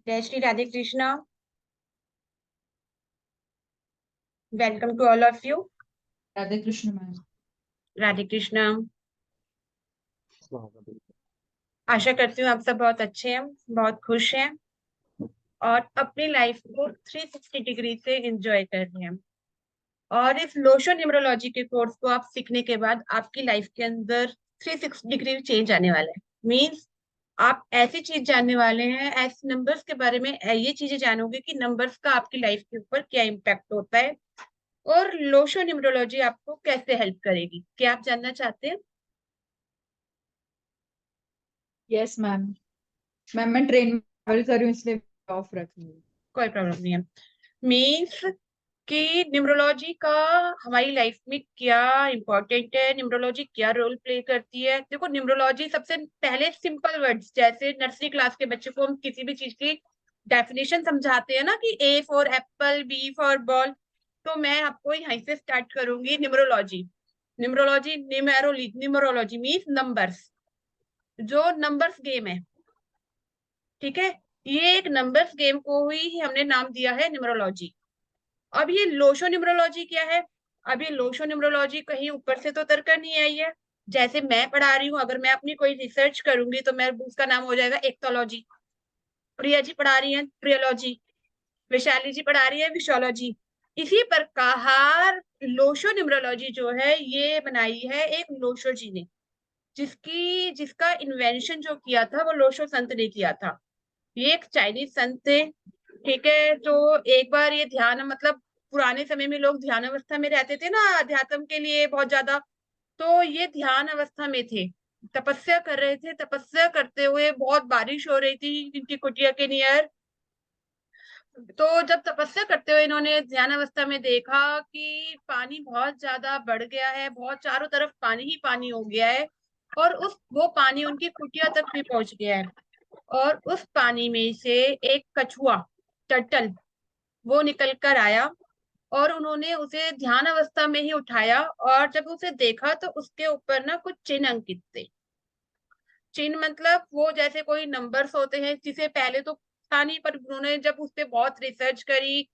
जय Shri Radhe Krishna. Welcome to all of you. Radhe Krishna ma'am. Radhe Krishna. आशा करती हूँ आप सब बहुत अच्छे हैं, बहुत खुश हैं और अपनी लाइफ को 360 डिग्री से एंजॉय कर रहे हैं। और इस लोशो न्यूमरोलॉजी के कोर्स को आप सीखने के बाद आपकी लाइफ के अंदर 360 डिग्री चेंज आने वाला है। मीन्स आप ऐसी चीज जानने वाले हैं, ऐसे नंबर्स के बारे में ये चीजें जानोगे कि नंबर्स का आपकी लाइफ के ऊपर क्या इम्पैक्ट होता है और लोशो न्यूमरोलॉजी आपको कैसे हेल्प करेगी। क्या आप जानना चाहते हैं? Yes ma'am. मैम मैं ट्रेन में ट्रैवल कर रही हूँ इसलिए ऑफ रख रही हूँ। कोई प्रॉब्लम नहीं है। मीन्स कि न्यूमरोलॉजी का हमारी लाइफ में क्या इम्पोर्टेंट है, न्यूमरोलॉजी क्या रोल प्ले करती है। देखो, न्यूमरोलॉजी सबसे पहले सिंपल वर्ड्स, जैसे नर्सरी क्लास के बच्चे को हम किसी भी चीज की डेफिनेशन समझाते हैं ना कि A for apple, B for ball. तो मैं आपको यहीं से स्टार्ट करूंगी। Numerology numerology numerology means numbers, जो नंबर्स गेम है। ठीक है, ये एक नंबर्स गेम को ही हमने नाम दिया है न्यूमरोलॉजी। अब ये लोशो न्यूमरोलॉजी क्या है? अब ये लोशो न्यूमरोलॉजी कहीं ऊपर से तो उतर कर नहीं आई है। जैसे मैं पढ़ा रही हूँ, अगर मैं अपनी कोई रिसर्च करूंगी तो मैं उसका नाम हो जाएगा एक्टोलॉजी। प्रिया जी पढ़ा रही है प्रियोलॉजी, वैशाली जी पढ़ा रही है विशोलॉजी। इसी प्रकार लोशो न्यूमरोलॉजी जो है ये बनाई है एक लोशो जी ने, जिसका इन्वेंशन जो किया था वो लोशो संत ने किया था। ये एक चाइनीज संत थे। ठीक है, तो एक बार ये ध्यान, मतलब पुराने समय में लोग ध्यान अवस्था में रहते थे ना, अध्यात्म के लिए बहुत ज्यादा। तो ये ध्यान अवस्था में थे, तपस्या कर रहे थे। तपस्या करते हुए बहुत बारिश हो रही थी इनकी कुटिया के नियर। तो जब तपस्या करते हुए इन्होंने ध्यान अवस्था में देखा कि पानी बहुत ज्यादा बढ़ गया है, बहुत चारों तरफ पानी ही पानी हो गया है और उस वो पानी उनकी कुटिया तक भी पहुंच गया है। और उस पानी में से एक कछुआ, टर्टल, वो निकल कर आया और उन्होंने उसे ध्यान अवस्था में ही उठाया। और जब उसे देखा तो उसके ऊपर ना कुछ चिन्ह अंकित थे। चिन्ह मतलब वो जैसे कोई नंबर्स होते हैं, जिसे पहले तो था नहीं, पर उन्होंने जब उस पे बहुत रिसर्च करी,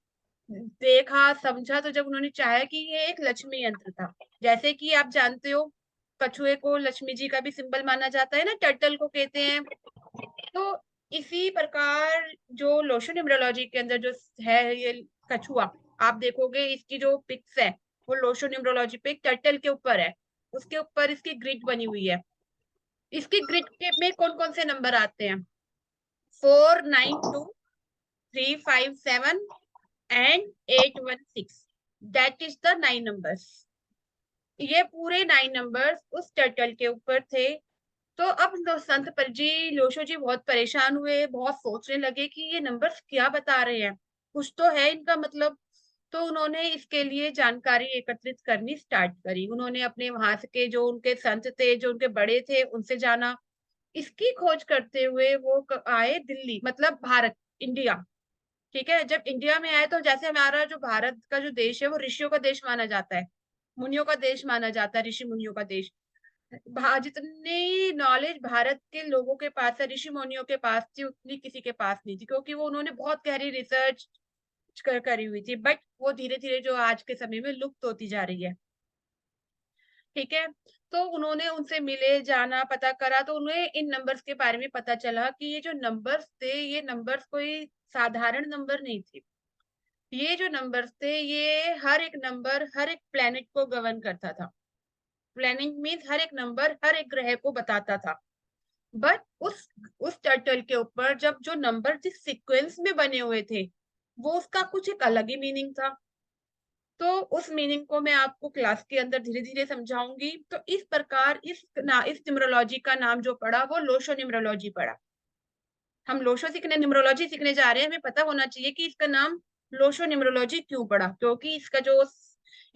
देखा, समझा, तो जब उन्होंने चाहा कि ये एक लक्ष्मी यंत्र था। जैसे कि आप जानते हो, कछुए को लक्ष्मी जी का भी सिंबल माना जाता है ना, टर्टल को कहते हैं। तो इसी प्रकार जो लोशो न्यूमरोलॉजी के अंदर जो है ये कछुआ, आप देखोगे इसकी जो पिक्स है वो लोशो न्यूमरोलॉजी पे एक टर्टल के ऊपर है। उसके ऊपर इसकी ग्रिड बनी हुई है। इसकी ग्रिड के में कौन कौन से नंबर आते हैं? 4, 9, 2, 3, 5, 7 and 8, 1, 6। That is the 9 numbers. ये पूरे 9 नंबर्स उस टर्टल के ऊपर थे। तो अब संत पर जी लोशो जी बहुत परेशान हुए, बहुत सोचने लगे कि ये नंबर्स क्या बता रहे हैं, कुछ तो है इनका मतलब। तो उन्होंने इसके लिए जानकारी एकत्रित करनी स्टार्ट करी। उन्होंने अपने वहां से के जो उनके संत थे, जो उनके बड़े थे, उनसे जाना। इसकी खोज करते हुए वो आए दिल्ली, मतलब भारत, इंडिया। ठीक है, जब इंडिया में आए तो जैसे हमारा जो भारत का जो देश है वो ऋषियों का देश माना जाता है, मुनियों का देश माना जाता है, ऋषि मुनियों का देश। जितनी नॉलेज भारत के लोगों के पास है, ऋषि मुनियों के पास थी, उतनी किसी के पास नहीं थी, क्योंकि वो उन्होंने बहुत गहरी रिसर्च करी हुई थी। बट वो धीरे धीरे जो आज के समय में लुप्त होती जा रही है। ठीक है, तो उन्होंने उनसे मिले, जाना, पता करा, तो उन्हें इन नंबर्स के बारे में पता चला कि ये जो नंबर्स थे, ये नंबर्स कोई साधारण नंबर नहीं थे। ये जो नंबर्स थे, ये हर एक नंबर हर एक प्लेनेट को गवर्न करता था। प्लेनिंग मीन्स हर एक नंबर हर एक ग्रह को बताता था। बट उस टर्टल के ऊपर जब जो नंबर जिस सीक्वेंस में बने हुए थे, वो उसका कुछ एक अलग ही मीनिंग था। तो उस मीनिंग को मैं आपको क्लास के अंदर धीरे धीरे समझाऊंगी। तो इस प्रकार इस न्यूमरोलॉजी का नाम जो पड़ा वो लोशो न्यूमरोलॉजी पड़ा। हम लोशो सीखने, न्यूमरोलॉजी सीखने जा रहे हैं, हमें पता होना चाहिए कि इसका नाम लोशो न्यूमरोलॉजी क्यों पड़ा। क्योंकि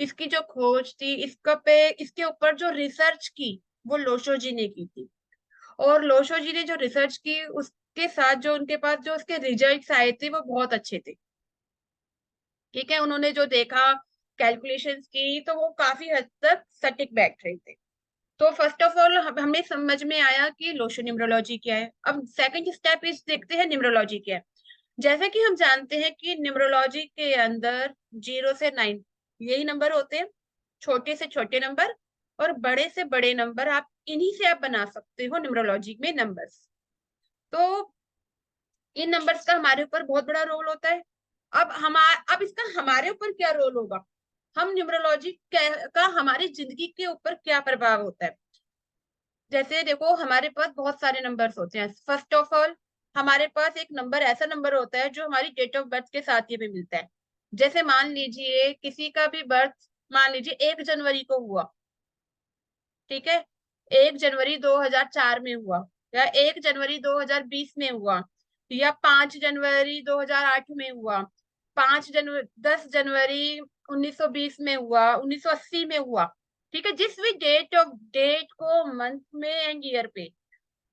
इसकी जो खोज थी, इसके ऊपर जो रिसर्च की, वो लोशो जी ने की थी। और लोशो जी ने जो रिसर्च की, उसके साथ जो उनके पास जो उसके रिजल्ट्स आए थे वो बहुत अच्छे थे। ठीक है, उन्होंने जो देखा, कैलकुलेशंस की, तो वो काफी हद तक सटीक बैठ रहे थे। तो फर्स्ट ऑफ ऑल हमें समझ में आया कि लोशो न्यूमरोलॉजी क्या है। अब सेकंड स्टेप इस देखते हैं न्यूमरोलॉजी क्या है। जैसे कि हम जानते हैं कि न्यूमरोलॉजी के अंदर 0 से 9 यही नंबर होते हैं, छोटे से छोटे नंबर और बड़े से बड़े नंबर, आप इन्हीं से आप बना सकते हो न्यूमरोलॉजी में नंबर्स। तो इन नंबर्स का हमारे ऊपर बहुत बड़ा रोल होता है। अब इसका हमारे ऊपर क्या रोल होगा, हम न्यूमरोलॉजी का हमारी जिंदगी के ऊपर क्या प्रभाव होता है। जैसे देखो, हमारे पास बहुत सारे नंबर्स होते हैं। फर्स्ट ऑफ ऑल, हमारे पास एक नंबर ऐसा नंबर होता है जो हमारी डेट ऑफ बर्थ के साथ ये भी मिलता है। जैसे मान लीजिए किसी का भी बर्थ, मान लीजिए 1 जनवरी को हुआ, ठीक है, 1 जनवरी 2004 में हुआ, या 1 जनवरी 2020 में हुआ, या 5 जनवरी 2008 में हुआ, 10 जनवरी 1920 में हुआ, 1980 में हुआ। ठीक है, जिस भी डेट को मंथ में एंड ईयर पे,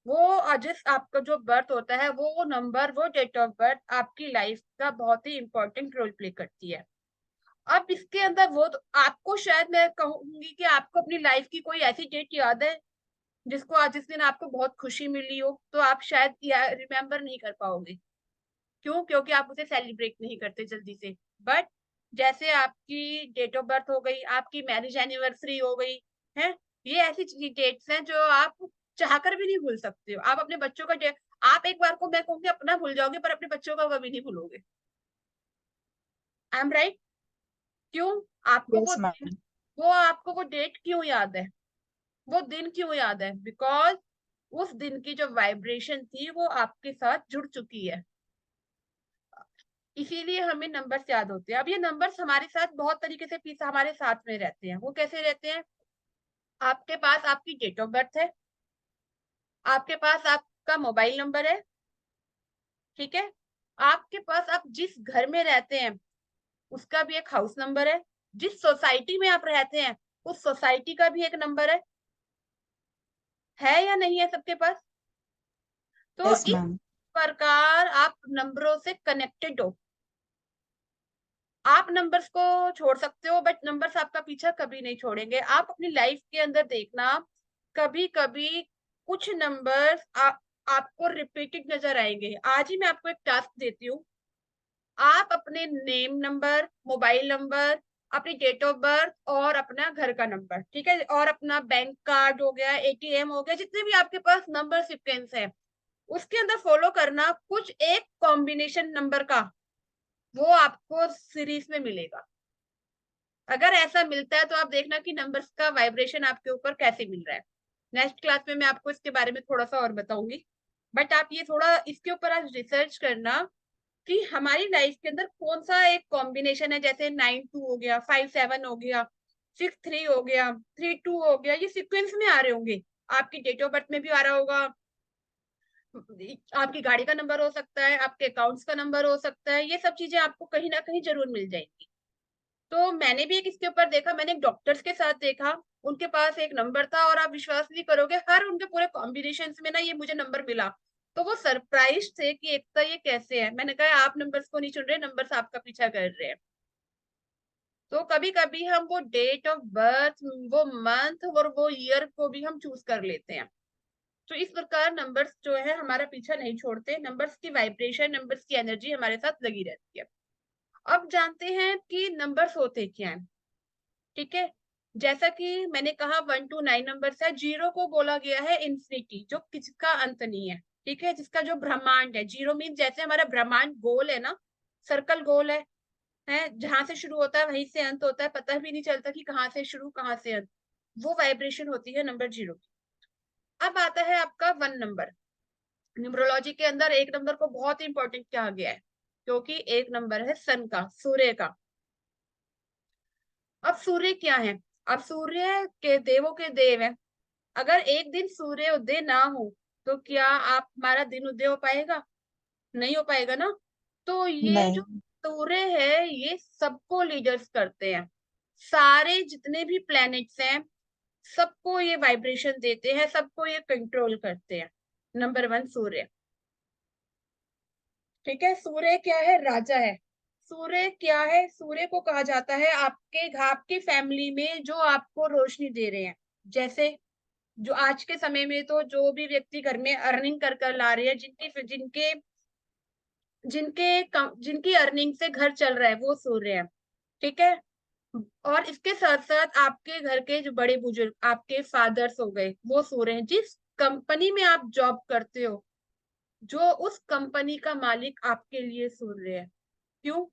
वो जिस आपका जो बर्थ होता है, वो नंबर, वो डेट ऑफ बर्थ आपकी लाइफ का बहुत ही इंपॉर्टेंट रोल प्ले करती है। अब इसके अंदर वो तो आपको, शायद मैं कहूंगी कि आपको अपनी लाइफ की कोई ऐसी डेट याद है जिसको आज, जिस दिन आपको बहुत खुशी मिली हो, तो आप शायद रिमेम्बर नहीं कर पाओगे। क्यों? क्योंकि आप उसे सेलिब्रेट नहीं करते जल्दी से। बट जैसे आपकी डेट ऑफ बर्थ हो गई, आपकी मैरिज एनिवर्सरी हो गई है, ये ऐसी डेट्स हैं जो आप चाहकर भी नहीं भूल सकते हो। आप अपने बच्चों का आप एक बार को, मैं कहूंगी, अपना भूल जाओगे पर अपने बच्चों का कभी नहीं भूलोगे। I am right? क्यों? आपको यस मैम। वो आपको वो डेट क्यों याद है, वो दिन क्यों याद है? बिकॉज उस दिन की जो वाइब्रेशन थी वो आपके साथ जुड़ चुकी है, इसीलिए हमें नंबर्स याद होते हैं। अब ये नंबर्स हमारे साथ बहुत तरीके से पीस हमारे साथ में रहते हैं। वो कैसे रहते हैं? आपके पास आपकी डेट ऑफ बर्थ है, आपके पास आपका मोबाइल नंबर है, ठीक है, आपके पास आप जिस घर में रहते हैं उसका भी एक हाउस नंबर है, जिस सोसाइटी में आप रहते हैं उस सोसाइटी का भी एक नंबर है या नहीं है सबके पास? तो यस इस मैम। प्रकार आप नंबरों से कनेक्टेड हो। आप नंबर्स को छोड़ सकते हो बट नंबर्स आपका पीछा कभी नहीं छोड़ेंगे। आप अपनी लाइफ के अंदर देखना, कभी कभी कुछ नंबर्स आपको रिपीटेड नजर आएंगे। आज ही मैं आपको एक टास्क देती हूँ, आप अपने नेम नंबर, मोबाइल नंबर, अपनी डेट ऑफ बर्थ और अपना घर का नंबर, ठीक है, और अपना बैंक कार्ड हो गया, एटीएम हो गया, जितने भी आपके पास नंबर सीक्वेंस है, उसके अंदर फॉलो करना कुछ एक कॉम्बिनेशन नंबर का, वो आपको सीरीज में मिलेगा। अगर ऐसा मिलता है तो आप देखना कि नंबर्स का वाइब्रेशन आपके ऊपर कैसे मिल रहा है। नेक्स्ट क्लास में मैं आपको इसके बारे में थोड़ा सा और बताऊंगी। बट आप ये थोड़ा इसके ऊपर आज रिसर्च करना कि हमारी लाइफ के अंदर कौन सा एक कॉम्बिनेशन है, जैसे 9 2 हो गया, 5 7 हो गया, 6 3 हो गया, 3 2 हो गया, ये सीक्वेंस में आ रहे होंगे। आपकी डेट ऑफ बर्थ में भी आ रहा होगा, आपकी गाड़ी का नंबर हो सकता है, आपके अकाउंट्स का नंबर हो सकता है, ये सब चीजें आपको कहीं ना कहीं जरूर मिल जाएंगी। तो मैंने भी एक इसके ऊपर देखा, मैंने एक डॉक्टर्स के साथ देखा, उनके पास एक नंबर था और आप विश्वास नहीं करोगे, हर उनके पूरे कॉम्बिनेशन में ना ये मुझे नंबर मिला। तो वो सरप्राइज थे कि एकता ये कैसे है। मैंने कहा आप नंबर्स को नहीं चुन रहे, नंबर्स आपका पीछा कर रहे हैं। तो कभी कभी हम वो डेट ऑफ बर्थ, वो मंथ और वो ईयर को भी हम चूज कर लेते हैं। तो इस प्रकार नंबर्स जो है हमारा पीछा नहीं छोड़ते, नंबर्स की वाइब्रेशन, नंबर्स की एनर्जी हमारे साथ लगी रहती है। अब जानते हैं कि नंबर्स होते क्या हैं, ठीक है। जैसा कि मैंने कहा 1 to 9 नंबर्स है, जीरो को बोला गया है इंफिनिटी, जो किसका अंत नहीं है, ठीक है, जिसका जो ब्रह्मांड है। जीरो मीन जैसे हमारा ब्रह्मांड गोल है ना, सर्कल गोल है, जहां से शुरू होता है वहीं से अंत होता है, पता भी नहीं चलता कि कहाँ से शुरू कहाँ से अंत। वो वाइब्रेशन होती है नंबर जीरो की। अब आता है आपका 1 नंबर। न्यूमरोलॉजी के अंदर एक नंबर को बहुत इंपॉर्टेंट कहा गया है, क्योंकि एक नंबर है सन का, सूर्य का। अब सूर्य क्या है? अब सूर्य के देवों के देव है। अगर एक दिन सूर्य उदय ना हो तो क्या आप हमारा दिन उदय हो पाएगा? नहीं हो पाएगा ना। तो ये जो नहीं। सूर्य है ये सबको लीडर्स करते हैं, सारे जितने भी प्लैनेट्स हैं सबको ये वाइब्रेशन देते हैं, सबको ये कंट्रोल करते हैं। नंबर 1 सूर्य, ठीक है। सूर्य क्या है? राजा है। सूर्य क्या है? सूर्य को कहा जाता है आपकी फैमिली में जो आपको रोशनी दे रहे हैं। जैसे जो आज के समय में तो जो भी व्यक्ति घर में अर्निंग कर कर ला रहे हैं, जिनके जिनके जिनकी अर्निंग से घर चल रहा है वो सूर्य है। ठीक है। और इसके साथ साथ आपके घर के जो बड़े बुजुर्ग, आपके फादर्स हो गए, वो सूर्य हैं। जिस कंपनी में आप जॉब करते हो, जो उस कंपनी का मालिक आपके लिए सूर्य है। क्यों?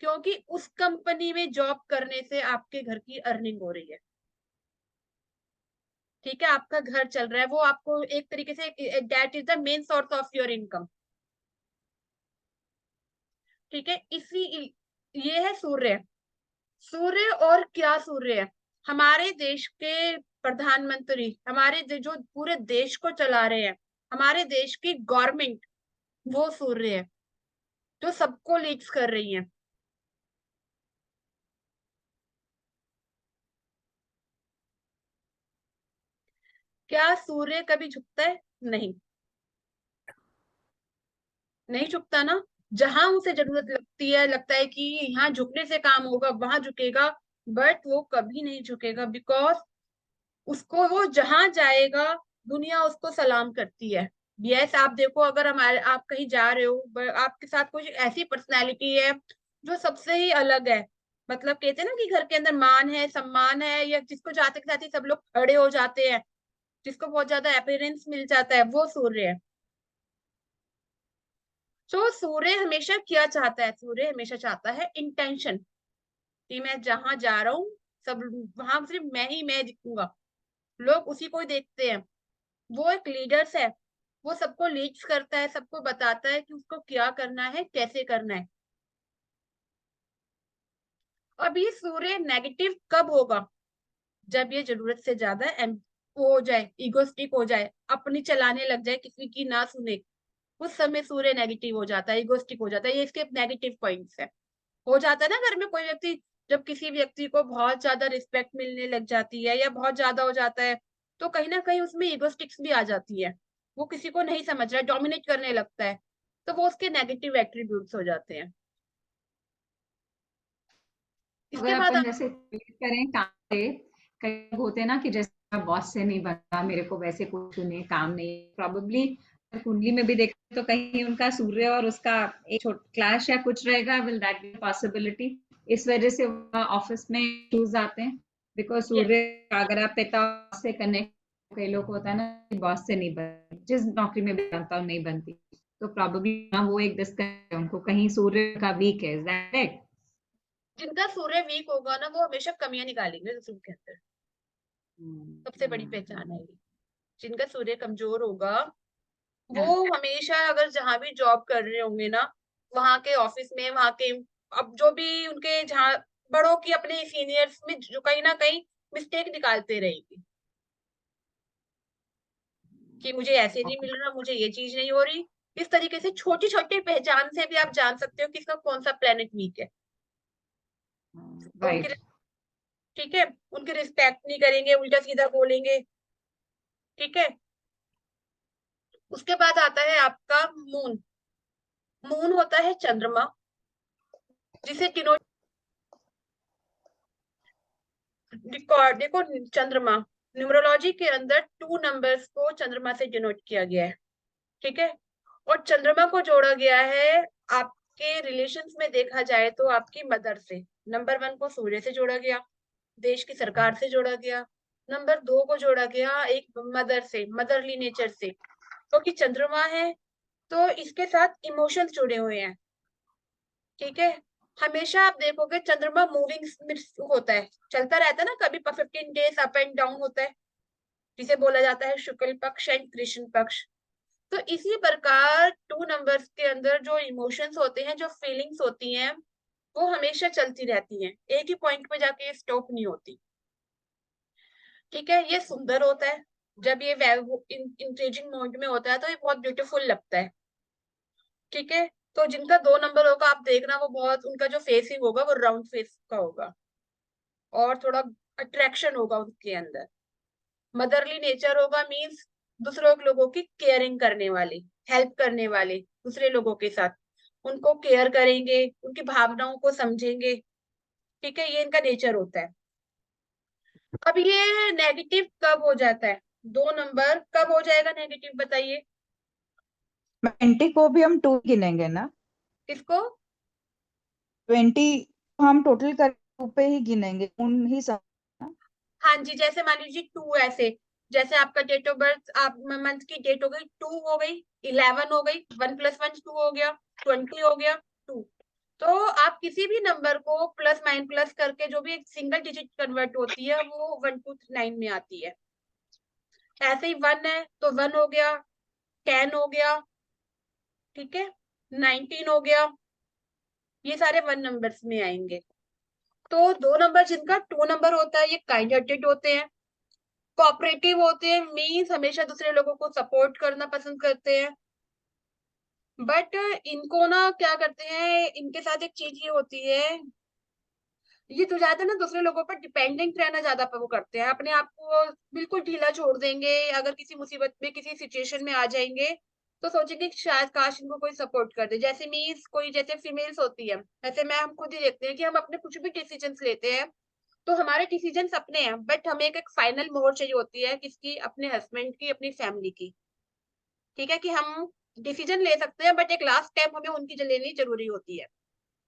क्योंकि उस कंपनी में जॉब करने से आपके घर की अर्निंग हो रही है। ठीक है, आपका घर चल रहा है, वो आपको एक तरीके से, that is the main source of your income. ठीक है, इसी ये है सूर्य। सूर्य और क्या सूर्य है? हमारे देश के प्रधानमंत्री, जो पूरे देश को चला रहे हैं, हमारे देश की गवर्नमेंट, वो सूर्य है, जो सबको लीड्स कर रही है। क्या सूर्य कभी झुकता है? नहीं, नहीं झुकता ना। जहां उसे जरूरत लगती है, लगता है कि यहाँ झुकने से काम होगा, वहां झुकेगा। बट वो कभी नहीं झुकेगा, बिकॉज उसको, वो जहां जाएगा दुनिया उसको सलाम करती है। यस, आप देखो, अगर आप कहीं जा रहे हो, आपके साथ कोई ऐसी पर्सनैलिटी है जो सबसे ही अलग है, मतलब कहते हैं ना कि घर के अंदर मान है, सम्मान है, या जिसको जाते के साथ ही सब लोग खड़े हो जाते हैं, जिसको बहुत ज्यादा अपीयरेंस मिल जाता है, वो सूर्य है। तो सूर्य हमेशा क्या चाहता है? सूर्य हमेशा चाहता है इंटेंशन, कि मैं जहां जा रहा हूँ, सब वहां सिर्फ मैं ही मैं दिखूंगा, लोग उसी को ही देखते हैं। वो एक लीडर्स है, वो सबको लीड्स करता है, सबको बताता है कि उसको क्या करना है, कैसे करना है। अब ये सूर्य नेगेटिव कब होगा? जब ये जरूरत से ज्यादा वो हो जाए, इगोस्टिक हो जाए, अपनी चलाने लग जाए, किसी की ना सुने, उस समय सूर्य नेगेटिव हो जाता है, इगोस्टिक हो जाता है। ये इसके नेगेटिव पॉइंट्स है। हो जाता है ना घर में कोई व्यक्ति, जब किसी व्यक्ति को बहुत ज्यादा रिस्पेक्ट मिलने लग जाती है या बहुत ज्यादा हो जाता है, तो कहीं ना कहीं उसमें इगोस्टिक्स भी आ जाती है। वो किसी को नहीं समझ रहा है, डोमिनेट करने लगता है, तो वो उसके नेगेटिव एट्रीब्यूट्स हो जाते हैं। इसके अगर बाद अपन जैसे relate करें काम से, कई लोग होते हैं ना कि जैसे बॉस से नहीं बनता, मेरे को वैसे कुछ नहीं, काम नहीं, प्रोबेबली कुंडली में भी देखें तो कहीं उनका सूर्य और उसका एक छोटा क्लैश या कुछ रहेगा। Will that be possibility? इस वजह से ऑफिस में इश्यूज आते हैं, बिकॉज यस, सूर्य, अगर आप पिता से कनेक्ट, कई लोग होता है ना कि बॉस से नहीं बनती, जिस नौकरी में भी बनता हूँ नहीं बनती, तो प्रॉब्लली वो एक डिस्कस उनको कहीं सूर्य का वीक है। Is that? जिनका सूर्य वीक होगा ना, वो हमेशा कमियां निकालेंगे दूसरों के अंदर। सबसे बड़ी पहचान है ये। जिनका सूर्य कमजोर होगा, वो हमेशा, अगर जहां भी जॉब कर रहे होंगे ना, वहां के ऑफिस में, वहां के, अब जो भी उनके, जहाँ बड़ों की, अपने सीनियर्स में जो कहीं ना कहीं मिस्टेक निकालते रहेंगे, कि मुझे ऐसे नहीं मिल रहा, मुझे ये चीज नहीं हो रही। इस तरीके से छोटी छोटी पहचान से भी आप जान सकते हो कि इसका कौन सा प्लेनेट वीक है। उनकी, राइट। ठीक है, उनकी रिस्पेक्ट नहीं करेंगे, उल्टा सीधा बोलेंगे। ठीक है। उसके बाद आता है आपका मून। मून होता है चंद्रमा, जिसे डिनोट, देखो, चंद्रमा, न्यूमरोलॉजी के अंदर 2 नंबर्स को चंद्रमा से डिनोट किया गया है। ठीक है। और चंद्रमा को जोड़ा गया है, आपके रिलेशंस में देखा जाए तो आपकी मदर से। नंबर 1 को सूर्य से जोड़ा गया, देश की सरकार से जोड़ा गया। नंबर 2 को जोड़ा गया एक मदर से, मदरली नेचर से, क्योंकि चंद्रमा है, तो इसके साथ इमोशंस जुड़े हुए हैं। ठीक है। हमेशा आप देखोगे चंद्रमा मूविंग होता है, चलता रहता है ना, कभी 15 डेज अप एंड डाउन होता है, जिसे बोला जाता है शुक्ल पक्ष एंड कृष्ण पक्ष। तो इसी प्रकार 2 नंबर्स के अंदर जो इमोशंस होते हैं, जो फीलिंग्स होती हैं, वो हमेशा चलती रहती हैं, एक ही पॉइंट पे जाके स्टॉप नहीं होती। ठीक है। ये सुंदर होता है, जब ये इंक्रीजिंग मोड में होता है तो ये बहुत ब्यूटीफुल लगता है। ठीक है। तो जिनका 2 नंबर होगा, आप देखना, वो बहुत, उनका जो फेसिंग होगा वो राउंड फेस का होगा, और थोड़ा अट्रैक्शन होगा उनके अंदर। मदरली नेचर होगा, मीन्स दूसरों लोगों की केयरिंग करने वाले, हेल्प करने वाले, दूसरे लोगों के साथ उनको केयर करेंगे, उनकी भावनाओं को समझेंगे। ठीक है, ये इनका नेचर होता है। अब ये नेगेटिव कब हो जाता है? 2 नंबर कब हो जाएगा नेगेटिव, बताइए। मेंटी को भी हम टू गिनेंगे ना? किसको? 20 हम टोटल कर टू पे ही गिनेंगे, उन ही सब ना? हाँ जी, जैसे मान लीजिए टू, ऐसे जैसे आपका डेट ऑफ बर्थ, आप मंथ की डेट हो गई, 2 हो गई, 11 हो गई, 1+1 2 हो गया, 20 हो गया, 2। तो आप किसी भी नंबर को प्लस माइन प्लस करके जो भी एक सिंगल डिजिट कन्वर्ट होती है वो 1 2 9 में आती है। ऐसे ही 1 है तो 1 हो गया, 10 हो गया, ठीक है, 19 हो गया, ये सारे 1 नंबर्स में आएंगे। तो दो नंबर जिनका 2 नंबर होता है ये काइंड हार्टेड होते हैं, कोऑपरेटिव होते हैं, मीन्स हमेशा दूसरे लोगों को सपोर्ट करना पसंद करते हैं। बट इनको ना क्या करते हैं, इनके साथ एक चीज ये होती है, ये तो ज्यादा ना दूसरे लोगों पर डिपेंडेंट रहना ज्यादा वो करते हैं, अपने आप को बिल्कुल ढीला छोड़ देंगे। अगर किसी मुसीबत में किसी सिचुएशन में आ जाएंगे तो सोचेंगे कि शायद काश इनको कोई सपोर्ट कर दे। जैसे मीन्स कोई जैसे फीमेल्स होती है, ऐसे मैं हम खुद ही देखते हैं कि हम अपने कुछ भी डिसीजन लेते हैं तो हमारे डिसीजन अपने हैं, बट हमें एक फाइनल मोहर चाहिए होती है, किसकी? अपने हस्बैंड की, अपनी फैमिली की। ठीक है, कि हम डिसीजन ले सकते हैं बट एक लास्ट टाइम हमें उनकी लेनी जरूरी होती है।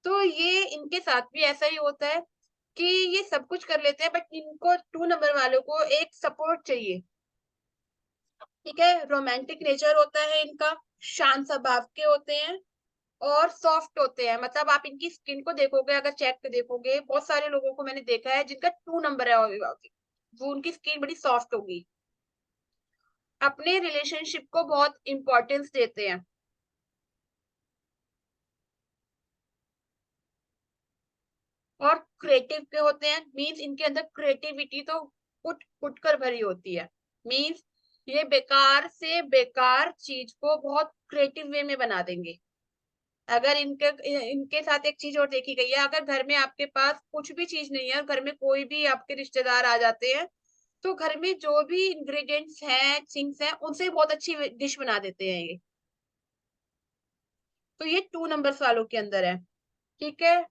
तो ये इनके साथ भी ऐसा ही होता है कि ये सब कुछ कर लेते हैं बट इनको 2 नंबर वालों को एक सपोर्ट चाहिए। ठीक है, रोमांटिक नेचर होता है इनका, शांत स्वभाव के होते हैं और सॉफ्ट होते हैं। मतलब आप इनकी स्किन को देखोगे, अगर चेक कर देखोगे, बहुत सारे लोगों को मैंने देखा है जिनका 2 नंबर है, वो उनकी स्किन बड़ी सॉफ्ट होगी, अपने रिलेशनशिप को बहुत इंपॉर्टेंस देते हैं और क्रिएटिव के होते हैं। मीन्स इनके अंदर क्रिएटिविटी तो उठ उठ कर भरी होती है। मीन्स ये बेकार से बेकार चीज को बहुत क्रिएटिव वे में बना देंगे। अगर इनके इनके साथ एक चीज और देखी गई है, अगर घर में आपके पास कुछ भी चीज नहीं है और घर में कोई भी आपके रिश्तेदार आ जाते हैं तो घर में जो भी इंग्रेडिएंट्स हैं, थिंग्स हैं, उनसे बहुत अच्छी डिश बना देते हैं ये। तो ये 2 नंबर्स वालों के अंदर है। ठीक है,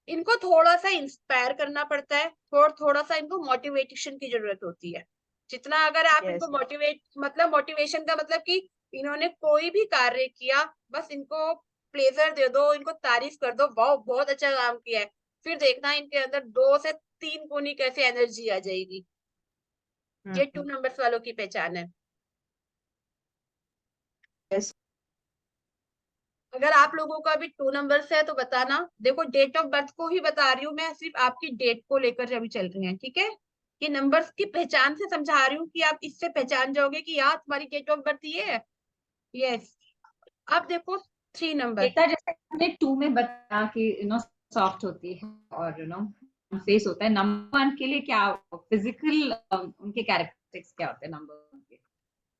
इनको थोड़ा सा इंस्पायर करना पड़ता है, थोड़ा सा इनको मोटिवेशन की जरूरत होती है। जितना अगर आप इनको यस। मोटिवेट, मतलब मोटिवेशन का मतलब कि इन्होंने कोई भी कार्य किया, बस इनको प्लेजर दे दो, इनको तारीफ कर दो, वाह बहुत अच्छा काम किया है, फिर देखना इनके अंदर 2 से 3 गुनी कैसे एनर्जी आ जाएगी। ये 2 नंबर्स वालों की पहचान है। यस। अगर आप लोगों का भी 2 नंबर्स है तो बताना। देखो डेट ऑफ बर्थ को ही बता रही हूँ मैं, सिर्फ आपकी डेट को लेकर अभी चल रही है, ठीक है। ये नंबर्स की पहचान से समझा रही हूँ कि आप इससे पहचान जाओगे कि यार तुम्हारी डेट ऑफ बर्थ ये है। यस। अब देखो 3 नंबर। बेटा जैसे हमने 2 में बताया कि सॉफ्ट होती है और फेस होता है, नंबर 1 के लिए क्या फिजिकल उनके कैरेक्टरिस्टिक्स क्या होते हैं नंबर 1 के?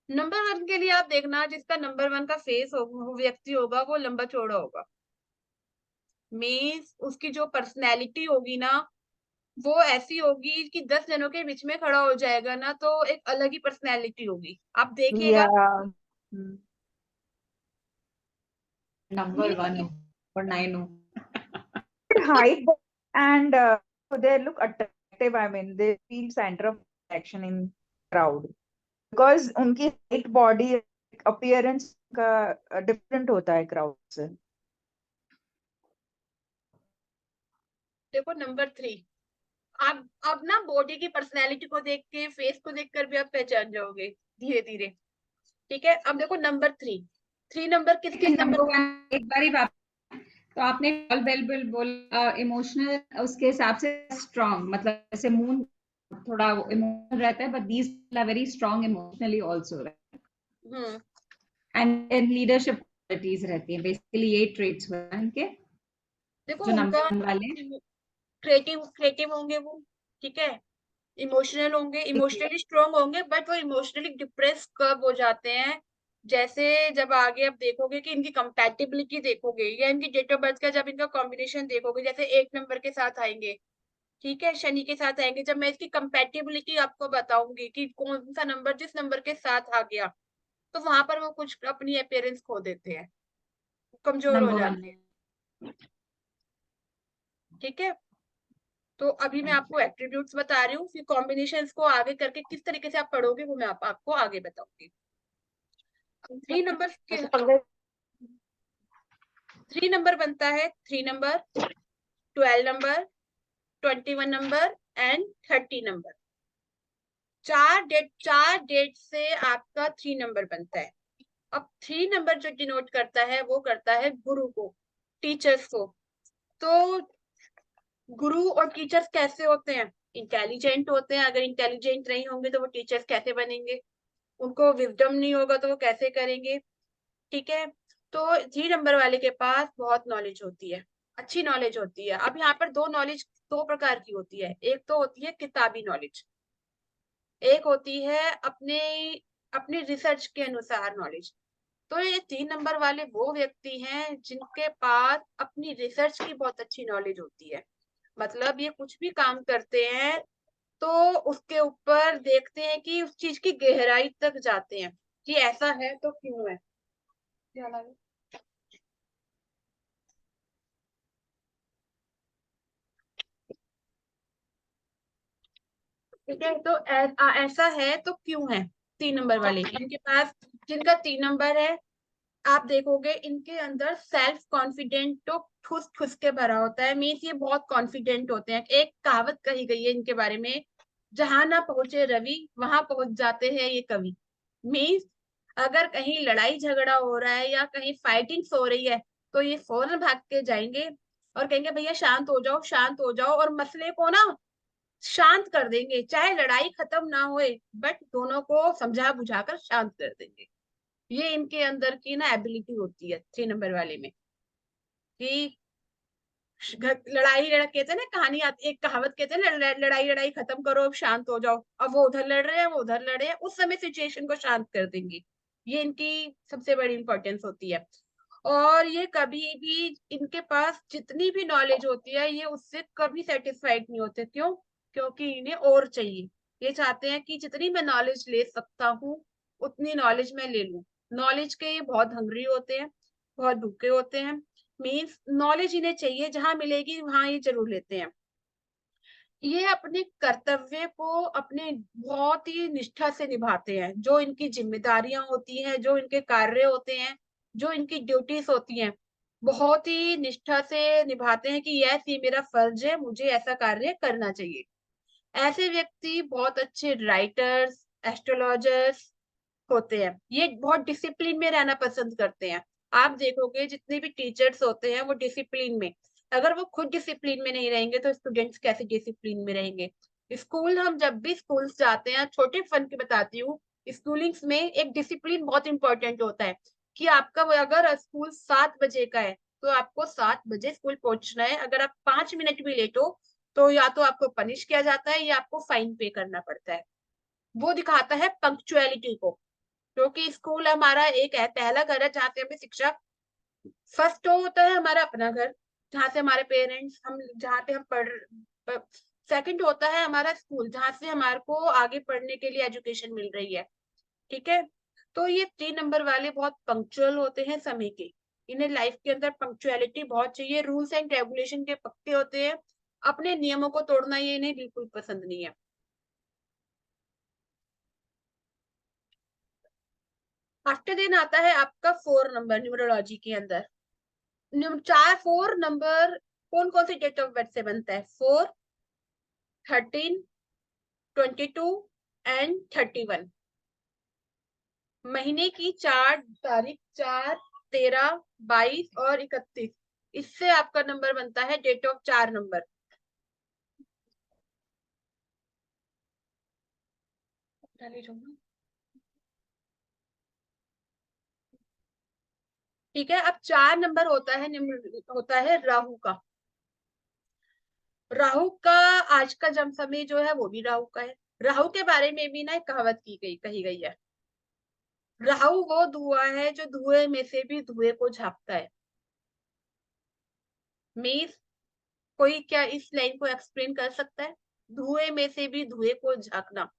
नंबर 1 के लिए आप देखना, जिसका नंबर 1 का फेस होगा, वो व्यक्ति होगा, वो लंबा चौड़ा होगा। मीन्स उसकी जो पर्सनैलिटी होगी ना, वो ऐसी होगी कि 10 जनों के बीच में खड़ा हो जाएगा ना, तो एक अलग ही पर्सनैलिटी होगी, आप या देखिएगा। नंबर मीन्स 1 हो और 9 हो। height and they look attractive. I mean, they feel center of attraction in crowd because उनकी height, body, appearance का different होता है crowd से। देखो नंबर 3, आप अब ना बॉडी की पर्सनैलिटी को देख के, फेस को देख कर भी आप पहचान जाओगे धीरे धीरे। ठीक है, अब देखो नंबर 3 नंबर किस किस नंबर। नंबर 1 एक बार ही तो आपने बॉल बेल बेल बोल इमोशनल उसके हिसाब से स्ट्रांग, मतलब जैसे मून थोड़ा इमोशनल रहता है, but these are very strong emotionally also, hmm, and leadership qualities रहती है, बेसिकली ये ट्रेट्स हुए हैं इनके देखो जो उनका नंबर 1 वाले। क्रिएटिव क्रिएटिव होंगे वो, ठीक है, इमोशनल होंगे, इमोशनली स्ट्रांग होंगे, बट वो इमोशनली डिप्रेस कब हो जाते हैं, जैसे जब आगे आप देखोगे कि इनकी कंपैटिबिलिटी देखोगे या इनकी डेट ऑफ बर्थ का जब इनका कॉम्बिनेशन देखोगे, जैसे 1 नंबर के साथ आएंगे, ठीक है, शनि के साथ आएंगे, जब मैं इसकी कंपैटिबिलिटी आपको बताऊंगी कि कौन सा नंबर जिस नंबर के साथ आ गया, तो वहां पर वो कुछ अपनी अपीयरेंस खो देते हैं, कमजोर हो नंबर 1 जाते हैं। ठीक है, तो अभी मैं आपको एट्रीब्यूट्स बता रही हूँ, फिर कॉम्बिनेशंस को आगे करके किस तरीके से आप पढ़ोगे वो मैं आपको आगे बताऊंगी। 3 नंबर के 3 नंबर बनता है, 3 number, 12 number, 21 number and 30 number. चार डेट से आपका 3 नंबर बनता है। अब 3 नंबर जो डिनोट करता है वो करता है गुरु को, टीचर्स को। तो गुरु और टीचर्स कैसे होते हैं? इंटेलिजेंट होते हैं। अगर इंटेलिजेंट नहीं होंगे तो वो टीचर्स कैसे बनेंगे? उनको विजडम नहीं होगा तो वो कैसे करेंगे? ठीक है। तो 3 नंबर वाले के पास बहुत नॉलेज होती है, अच्छी नॉलेज होती है। अब यहाँ पर दो नॉलेज दो प्रकार की होती है। एक तो होती है किताबी नॉलेज, एक होती है अपने अपने रिसर्च के अनुसार नॉलेज। तो ये 3 नंबर वाले वो व्यक्ति हैं जिनके पास अपनी रिसर्च की बहुत अच्छी नॉलेज होती है। मतलब ये कुछ भी काम करते हैं तो उसके ऊपर देखते हैं कि उस चीज की गहराई तक जाते हैं कि ऐसा है तो क्यों है। क्या लगा? ठीक है। तो ऐसा है तो क्यों है? 3 नंबर वाले इनके पास, जिनका 3 नंबर है, आप देखोगे इनके अंदर सेल्फ कॉन्फिडेंट तो ठुस ठुस के भरा होता है। मीन्स ये बहुत कॉन्फिडेंट होते हैं। एक कहावत कही गई है इनके बारे में, जहां ना पहुंचे रवि वहां पहुंच जाते हैं ये कवि। मीन्स अगर कहीं लड़ाई झगड़ा हो रहा है या कहीं फाइटिंग्स हो रही है तो ये फौरन भाग के जाएंगे और कहेंगे भैया शांत हो जाओ, शांत हो जाओ, और मसले को ना शांत कर देंगे। चाहे लड़ाई खत्म ना होए बट दोनों को समझा बुझाकर शांत कर देंगे। ये इनके अंदर की ना एबिलिटी होती है 3 नंबर वाले में कि लड़ाई लड़ कहते हैं ना, कहानी आती, एक कहावत कहते हैं ना, लड़ाई लड़ाई खत्म करो, अब शांत हो जाओ। अब वो उधर लड़ रहे हैं, वो उधर लड़ रहे हैं, उस समय सिचुएशन को शांत कर देंगे। ये इनकी सबसे बड़ी इंपॉर्टेंस होती है। और ये कभी भी, इनके पास जितनी भी नॉलेज होती है ये उससे कभी सेटिस्फाइड नहीं होते। क्यों? क्योंकि इन्हें और चाहिए। ये चाहते हैं कि जितनी मैं नॉलेज ले सकता हूँ उतनी नॉलेज मैं ले लूं। नॉलेज के ये बहुत हंग्री होते हैं, बहुत भूखे होते हैं। मीन्स नॉलेज इन्हें चाहिए, जहां मिलेगी वहां ये जरूर लेते हैं। ये अपने कर्तव्य को अपने बहुत ही निष्ठा से निभाते हैं। जो इनकी जिम्मेदारियां होती हैं, जो इनके कार्य होते हैं, जो इनकी ड्यूटीज होती हैं, बहुत ही निष्ठा से निभाते हैं कि यस ये मेरा फर्ज है, मुझे ऐसा कार्य करना चाहिए। ऐसे व्यक्ति बहुत अच्छे राइटर्स, एस्ट्रोलॉजर्स होते हैं। ये बहुत डिसिप्लिन में रहना पसंद करते हैं। आप देखोगे जितने भी टीचर्स होते हैं वो डिसिप्लिन में, अगर वो खुद डिसिप्लिन में नहीं रहेंगे तो स्टूडेंट्स कैसे डिसिप्लिन में रहेंगे? स्कूल, हम जब भी स्कूल जाते हैं, छोटे फन की बताती हूँ, स्कूलिंग्स में एक डिसिप्लिन बहुत इंपॉर्टेंट होता है कि आपका अगर स्कूल 7 बजे का है तो आपको 7 बजे स्कूल पहुंचना है। अगर आप 5 मिनट भी लेट हो तो या तो आपको पनिश किया जाता है या आपको फाइन पे करना पड़ता है। वो दिखाता है पंक्चुअलिटी को। क्योंकि स्कूल हमारा एक है, पहला घर है जहाँ से हमें शिक्षा, फर्स्ट होता है हमारा अपना घर जहाँ से हमारे पेरेंट्स, हम जहाँ पे हम पढ़, सेकंड होता है हमारा स्कूल जहाँ से हमारे को आगे पढ़ने के लिए एजुकेशन मिल रही है। ठीक है। तो ये 3 नंबर वाले बहुत पंक्चुअल होते हैं समय के। इन्हें लाइफ के अंदर पंक्चुअलिटी बहुत चाहिए, रूल्स एंड रेगुलेशन के पक्के होते हैं। अपने नियमों को तोड़ना ये इन्हें बिल्कुल पसंद नहीं है। आफ्टर देन आता है आपका 4 नंबर न्यूमरोलॉजी के अंदर। 4 नंबर कौन कौन सी डेट ऑफ बर्थ से बनता है? 4, 13, 22 एंड 31। महीने की 4 तारीख, 4, 13, 22 और 31, इससे आपका नंबर बनता है डेट ऑफ 4 नंबर। ठीक है। अब 4 नंबर होता है, होता है राहु का। राहु का आज का जन्म समय जो है वो भी राहु का है। राहु के बारे में भी ना एक कहावत कही गई है। राहु वो धुआं है जो धुएं में से भी धुएं को झांकता है। मीन्स कोई क्या इस लाइन को एक्सप्लेन कर सकता है? धुएं में से भी धुएं को झांकना।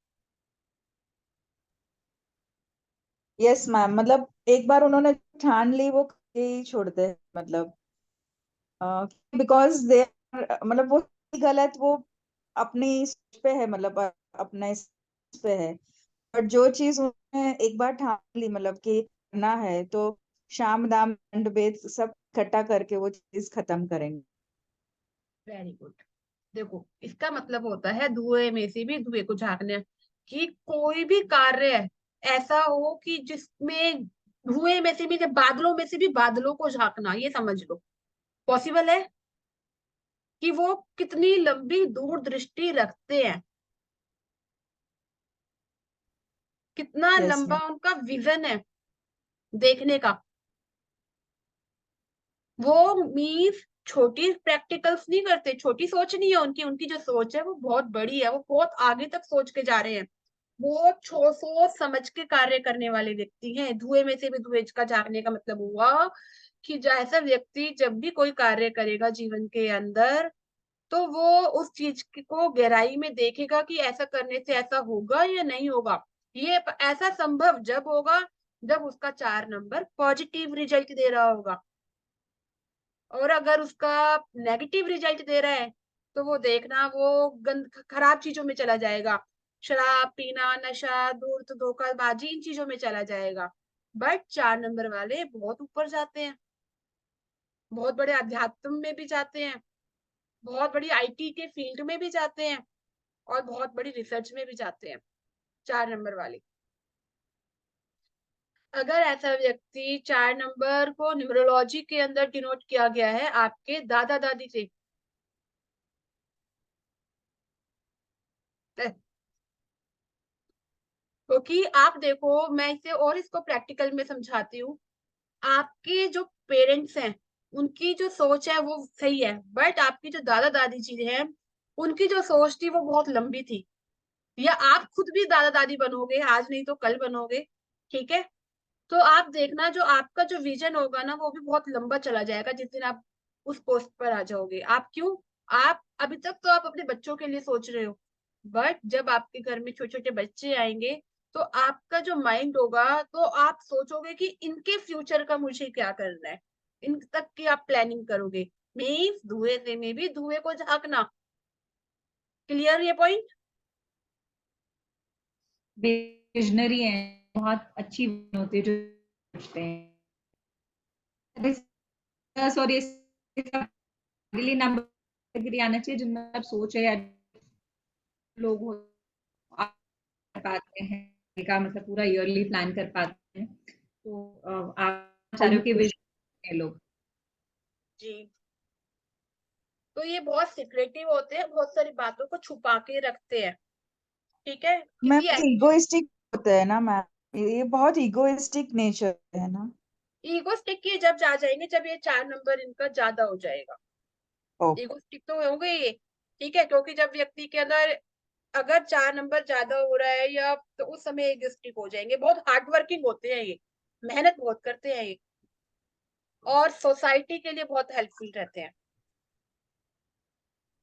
यस मैम, मतलब एक बार उन्होंने ठान ली वो करके ही छोड़ते हैं, मतलब बिकॉज दे, मतलब वो सही गलत वो अपनी सोच पे है, मतलब अपने इस पे है। बट जो चीज उन्होंने एक बार ठान ली मतलब कि करना है, तो शाम दाम दंड भेद सब इकट्ठा करके वो चीज खत्म करेंगे। Very good. देखो इसका मतलब होता है धुएं में से भी धुएं को झांकना, कि कोई भी कार्य ऐसा हो कि जिसमें धुएं में से भी, जब बादलों में से भी बादलों को झांकना, ये समझ लो पॉसिबल है कि वो कितनी लंबी दूरदृष्टि रखते हैं, कितना यस लंबा उनका विजन है देखने का। वो मीन्स छोटी प्रैक्टिकल्स नहीं करते, छोटी सोच नहीं है उनकी, उनकी जो सोच है वो बहुत बड़ी है, वो बहुत आगे तक सोच के जा रहे हैं। वो सोच समझ के कार्य करने वाले व्यक्ति हैं। धुएं में से भी धुएं का झांकने का मतलब हुआ कि जैसा व्यक्ति जब भी कोई कार्य करेगा जीवन के अंदर, तो वो उस चीज को गहराई में देखेगा कि ऐसा करने से ऐसा होगा या नहीं होगा। ये ऐसा संभव जब होगा जब उसका 4 नंबर पॉजिटिव रिजल्ट दे रहा होगा, और अगर उसका नेगेटिव रिजल्ट दे रहा है तो वो देखना वो गंद खराब चीजों में चला जाएगा, शराब पीना, नशा, धूर्त, धोखाबाजी, इन चीजों में चला जाएगा। बट 4 नंबर वाले बहुत ऊपर जाते हैं, बहुत बड़े अध्यात्म में भी जाते हैं, बहुत बड़ी आईटी के फील्ड में भी जाते हैं, और बहुत बड़ी रिसर्च में भी जाते हैं 4 नंबर वाले। अगर ऐसा व्यक्ति 4 नंबर को न्यूमरोलॉजी के अंदर डिनोट किया गया है आपके दादा दादी से, क्योंकि आप देखो, मैं इसे और इसको प्रैक्टिकल में समझाती हूँ। आपके जो पेरेंट्स हैं उनकी जो सोच है वो सही है, बट आपकी जो दादा दादी जी हैं उनकी जो सोच थी वो बहुत लंबी थी। या आप खुद भी दादा दादी बनोगे, आज नहीं तो कल बनोगे, ठीक है? तो आप देखना जो आपका जो विजन होगा ना वो भी बहुत लंबा चला जाएगा जिस दिन आप उस पोस्ट पर आ जाओगे। आप क्यों, आप अभी तक तो आप अपने बच्चों के लिए सोच रहे हो, बट जब आपके घर में छोटे छोटे बच्चे आएंगे तो आपका जो माइंड होगा तो आप सोचोगे कि इनके फ्यूचर का मुझे क्या करना है, इन तक की आप प्लानिंग करोगे। मीन्स धुएं से में भी धुएं को झांकना। क्लियर ये पॉइंट? विजनरी है, बहुत अच्छी होती है जो सोचते हैं। और ये अगली नंबर कैटेगरी आना चाहिए जिनमें आप सोच है या लोग हो पाते हैं का मतलब पूरा ईयरली प्लान कर पाते हैं। तो आप चारों के विजन लोग जी। तो ये बहुत सिक्रेटिव होते हैं, बहुत सारी बातों को छुपा के रखते हैं, ठीक है? मैम किसी इगोइस्टिक होते हैं ना मैम, ये बहुत इगोइस्टिक नेचर है ना। ईगोस्टिक की जब जा जाएंगे जब ये 4 नंबर इनका ज्यादा हो जाएगा। ओके। ईगोस्टिक तो होंगे ये, ठीक है, क्योंकि जब व्यक्ति के अंदर अगर 4 नंबर ज्यादा हो रहा है या, तो उस समय ईगोस्टिक हो जाएंगे। बहुत हार्ड वर्किंग होते हैं ये, मेहनत बहुत करते हैं ये, और सोसाइटी के लिए बहुत हेल्पफुल रहते हैं।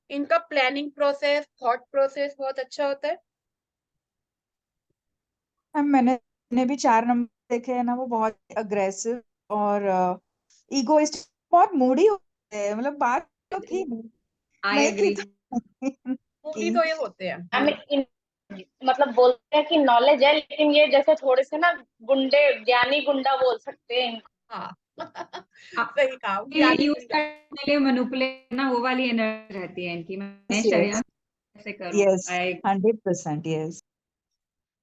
इनका प्लानिंग प्रोसेस, थॉट प्रोसेस बहुत अच्छा होता है। मैम मैंने भी 4 नंबर देखे हैं ना, वो बहुत अग्रेसिव और इगोइस्टिक, बहुत मूडी होते हैं। मतलब बात तो थी आई नहीं की एग्री। तो मूडी की तो ये होते हैं। हमें मतलब बोलते हैं कि नॉलेज है, लेकिन ये जैसे थोड़े से ना गुंडे, ज्ञानी गुंडा बोल सकते हैं। हाँ हाँ, सही कहा, ये ज्ञानी यूज गुंडा। करने के लिए मैनिपुलेट ना वो वाली एनर्जी रहती है इनकी, मैं यस ऐसे करूँ। Yes 100% yes.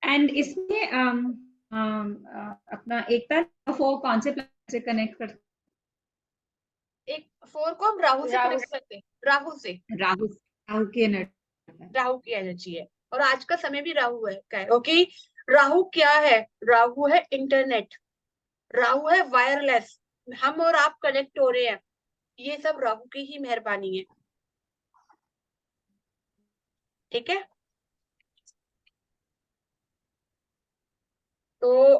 एंड इसमें अपना एकता फोर कौन से प्लैनेट से कनेक्ट करते एक 4 को हम राहु से राहु कनेक्ट करते हैं, राहु से। हैं? राहु, राहु की एनर्जी। राहु की एनर्जी है, और आज का समय भी राहु है का है, क्योंकि राहु क्या है? राहु है इंटरनेट, राहु है वायरलेस, हम और आप कनेक्ट हो रहे हैं, ये सब राहु की ही मेहरबानी है, ठीक है? तो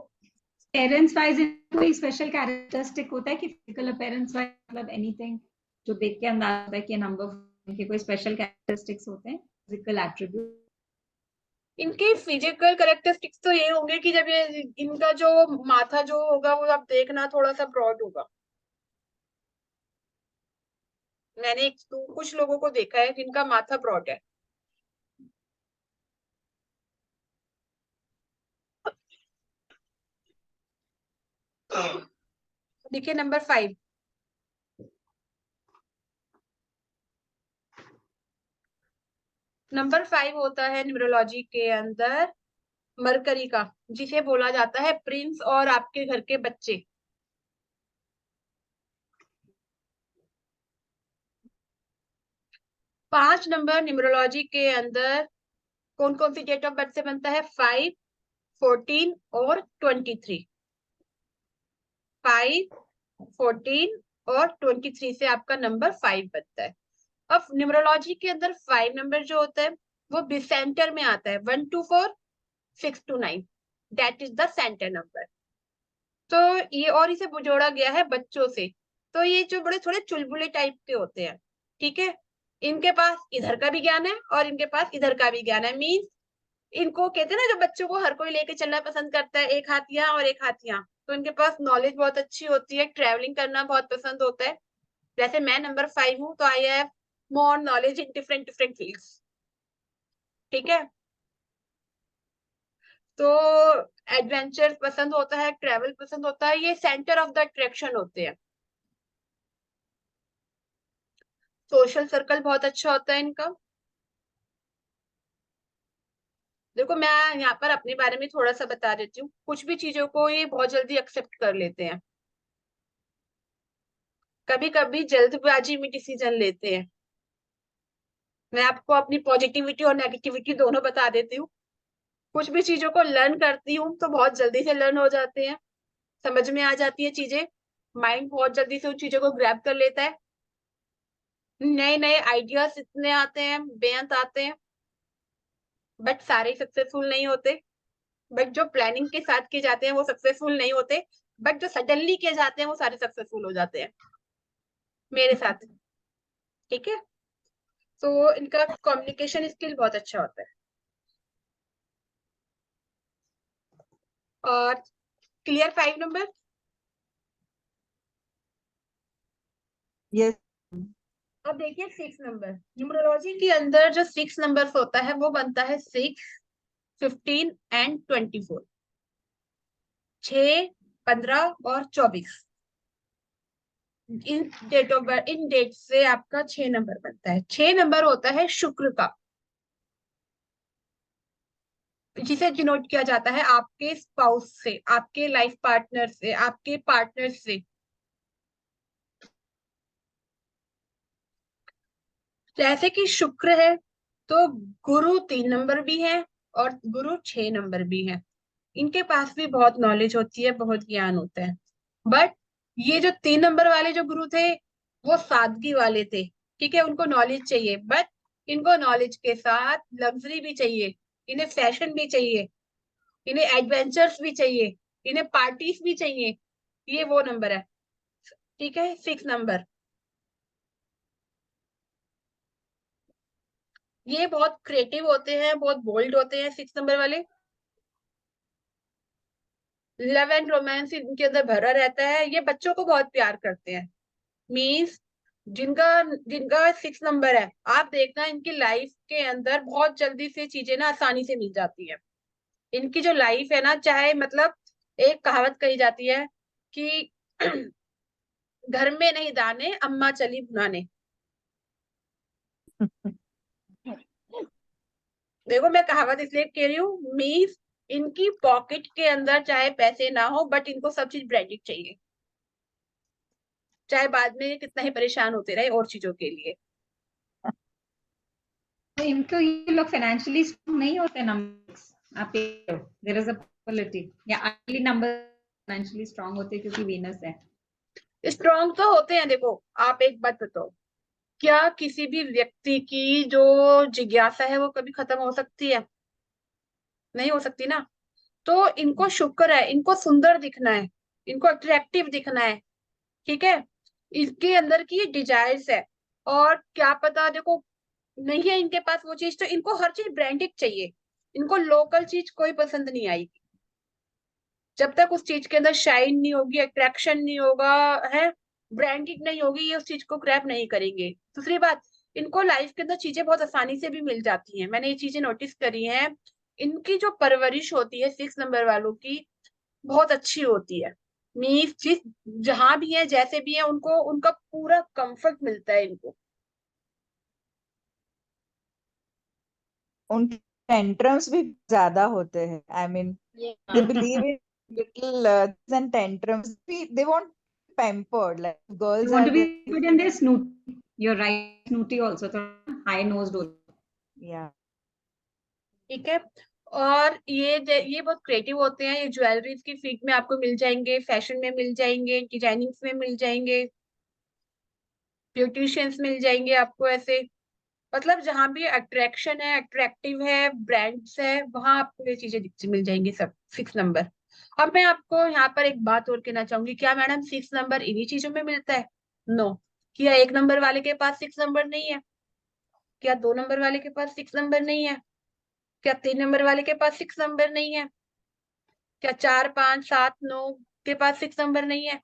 पेरेंट्स वाइज कोई स्पेशल कैरेक्टरिस्टिक होता है कि फिजिकल अपीयरेंस वाइज, मतलब एनीथिंग जो देख के अंदाजा होता है कि नंबर के कोई स्पेशल कैरेक्टरिस्टिक्स होते हैं, फिजिकल एट्रीब्यूट? इनके फिजिकल करेक्टरिस्टिक्स तो ये होंगे कि जब ये इनका जो माथा जो होगा वो आप देखना थोड़ा सा ब्रॉड होगा। मैंने कुछ लोगों को देखा है जिनका माथा ब्रॉड है। देखिए नंबर 5, नंबर 5 होता है न्यूरोलॉजी के अंदर मरकरी का, जिसे बोला जाता है प्रिंस और आपके घर के बच्चे। 5 नंबर न्यूमरोलॉजी के अंदर कौन कौन सी डेट ऑफ बर्थ से बनता है? 5, 14 और 23। 5, 14 और 23 से आपका नंबर 5 बनता है। अब न्यूमरोलॉजी के अंदर 5 नंबर जो होता है वो सेंटर में आता है, 1 to 4, 6 to 9, that is the centre number. तो ये और इसे जोड़ा गया है बच्चों से। तो ये जो बड़े थोड़े चुलबुले टाइप के होते हैं, ठीक है, इनके पास इधर का भी ज्ञान है और इनके पास इधर का भी ज्ञान है। मीन्स इनको कहते हैं ना, जो बच्चों को हर कोई लेके चलना पसंद करता है, एक हाथ यहाँ और एक हाथ यहाँ, तो इनके पास नॉलेज बहुत अच्छी होती है, ट्रैवलिंग करना बहुत पसंद होता है। जैसे मैं नंबर 5 हूँ, तो I have more knowledge in different different fields, ठीक है। तो एडवेंचर पसंद होता है, ट्रैवल पसंद होता है, ये सेंटर ऑफ द अट्रैक्शन होते हैं। सोशल सर्कल बहुत अच्छा होता है इनका। देखो मैं यहाँ पर अपने बारे में थोड़ा सा बता देती हूँ, कुछ भी चीजों को ये बहुत जल्दी एक्सेप्ट कर लेते हैं, कभी कभी जल्दबाजी में डिसीजन लेते हैं। मैं आपको अपनी पॉजिटिविटी और नेगेटिविटी दोनों बता देती हूँ। कुछ भी चीजों को लर्न करती हूँ तो बहुत जल्दी से लर्न हो जाते हैं, समझ में आ जाती है चीजें, माइंड बहुत जल्दी से उन चीजों को ग्रैब कर लेता है, नए नए आइडियाज इतने आते हैं, बेअंत आते हैं, बट सारे सक्सेसफुल नहीं होते। बट जो प्लानिंग के साथ किए जाते हैं वो सक्सेसफुल नहीं होते, बट जो सडनली किए जाते हैं वो सारे सक्सेसफुल हो जाते हैं मेरे साथ, ठीक है। तो इनका कम्युनिकेशन स्किल बहुत अच्छा होता है। और क्लियर 5 नंबर। यस। अब देखिए 6 नंबर, न्यूमरोलॉजी के अंदर जो 6 नंबर होता है वो बनता है 6, 15 एंड 24, 6, 15 और 24। इन डेट ऑफ बर्थ, इन डेट से आपका 6 नंबर बनता है। 6 नंबर होता है शुक्र का, जिसे डिनोट किया जाता है आपके स्पाउस से, आपके लाइफ पार्टनर से, आपके पार्टनर से। जैसे कि शुक्र है तो गुरु 3 नंबर भी है और गुरु 6 नंबर भी है। इनके पास भी बहुत नॉलेज होती है, बहुत ज्ञान होता है। बट ये जो 3 नंबर वाले जो गुरु थे वो सादगी वाले थे, ठीक है, उनको नॉलेज चाहिए, बट इनको नॉलेज के साथ लग्जरी भी चाहिए, इन्हें फैशन भी चाहिए, इन्हें एडवेंचर्स भी चाहिए, इन्हें पार्टीज भी चाहिए। ये वो नंबर है, ठीक है, 6 नंबर। ये बहुत क्रिएटिव होते हैं, बहुत बोल्ड होते हैं 6 नंबर वाले। लव एंड रोमांस इनके अंदर भरा रहता है, ये बच्चों को बहुत प्यार करते हैं। मीन्स जिनका जिनका 6 नंबर है, आप देखना इनकी लाइफ के अंदर बहुत जल्दी से चीजें ना आसानी से मिल जाती है। इनकी जो लाइफ है ना, चाहे मतलब एक कहावत कही जाती है कि घर में नहीं दाने, अम्मा चली भुनाने। देखो मैं कहावत इसलिए कह रही हूँ, मीन्स इनकी पॉकेट के अंदर चाहे पैसे ना हो, बट इनको सब चीज ब्रांडेड चाहिए, चाहे बाद में कितना ही परेशान होते रहे और चीजों के लिए। तो इनको ये लोग फाइनेंशियली स्ट्रांग नहीं होते नंबर्स, आप देयर इज अ पॉसिबिलिटी, या अर्ली नंबर फाइनेंशियली स्ट्रांग होते क्योंकि वीनस है। स्ट्रॉन्ग तो होते हैं। देखो आप एक बात बताओ, क्या किसी भी व्यक्ति की जो जिज्ञासा है वो कभी खत्म हो सकती है? नहीं हो सकती ना। तो इनको शुक्र है, इनको सुंदर दिखना है, इनको अट्रैक्टिव दिखना है, ठीक है, इसके अंदर की डिजायर्स है। और क्या पता देखो नहीं है इनके पास वो चीज, तो इनको हर चीज ब्रांडेड चाहिए, इनको लोकल चीज कोई पसंद नहीं आएगी। जब तक उस चीज के अंदर शाइन नहीं होगी, अट्रैक्शन नहीं होगा, है, ब्रांडेड नहीं होगी, ये उस चीज को ग्रैब नहीं करेंगे। दूसरी बात, इनको लाइफ के अंदर चीजें बहुत आसानी से भी मिल जाती हैं, मैंने ये चीजें नोटिस करी हैं। इनकी जो परवरिश होती है 6 नंबर वालों की बहुत अच्छी होती है। मीन्स जिस जहां भी है जैसे भी है उनको उनका पूरा कंफर्ट मिलता है इनको। उनके टेंट्रम्स भी ज्यादा होते हैं, आई मीन ये they believe in little and tantrums. They want pampered. Like They girls want are to be there. put in their snooty. You're right, snooty also. थोड़ा high nosed होते Yeah. ठीक है। और ये बहुत क्रिएटिव होते हैं, ये ज्वेलरीज की फील्ड में आपको मिल जाएंगे, फैशन में मिल जाएंगे, डिजाइनिंग में मिल जाएंगे, ब्यूटिशियंस मिल जाएंगे आपको ऐसे। मतलब जहां भी अट्रैक्शन है, अट्रैक्टिव है, ब्रांड्स है, वहां आपको ये चीजें मिल जाएंगी सब 6 नंबर। अब मैं आपको यहाँ पर एक बात और कहना चाहूंगी, क्या मैडम 6 नंबर इन्हीं चीजों में मिलता है? नो। क्या 1 नंबर वाले के पास 6 नंबर नहीं है? क्या 2 नंबर वाले के पास 6 नंबर नहीं है? क्या 3 नंबर वाले के पास 6 नंबर नहीं है? क्या 4, 5, 7, 9 के पास 6 नंबर नहीं है?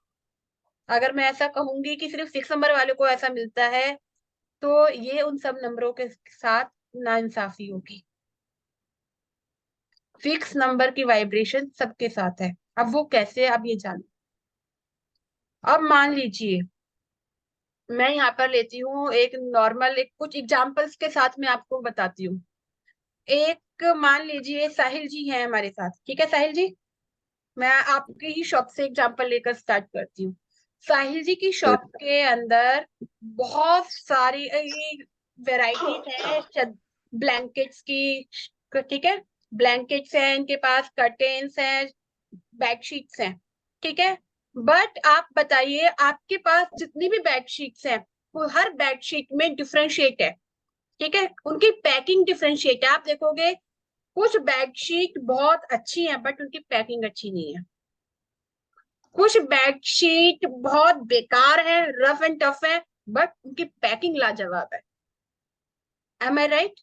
अगर मैं ऐसा कहूंगी कि सिर्फ 6 नंबर वाले को ऐसा मिलता है, तो ये उन सब नंबरों के साथ नाइंसाफी होगी। 6 नंबर की वाइब्रेशन सबके साथ है। अब वो कैसे, अब ये जानो। अब मान लीजिए मैं यहाँ पर लेती हूँ एक नॉर्मल, एक कुछ एग्जांपल्स के साथ मैं आपको बताती हूँ। एक मान लीजिए साहिल जी हैं हमारे साथ, ठीक है साहिल जी, मैं आपकी ही शॉप से एग्जांपल लेकर स्टार्ट करती हूँ। साहिल जी की शॉप के अंदर बहुत सारी वेराइटीज है ब्लैंकेट्स की, ठीक है, ब्लैंकेट्स हैं इनके पास, कर्टेन्स हैं, बेडशीट्स हैं, ठीक है। बट आप बताइए, आपके पास जितनी भी बेडशीट्स हैं वो हर बेडशीट में डिफरेंशिएट है, ठीक है, उनकी पैकिंग डिफरेंशिएट है। आप देखोगे कुछ बेडशीट बहुत अच्छी है बट उनकी पैकिंग अच्छी नहीं है, कुछ बेडशीट बहुत बेकार है, रफ एंड टफ है, बट उनकी पैकिंग लाजवाब है। एम आई राइट?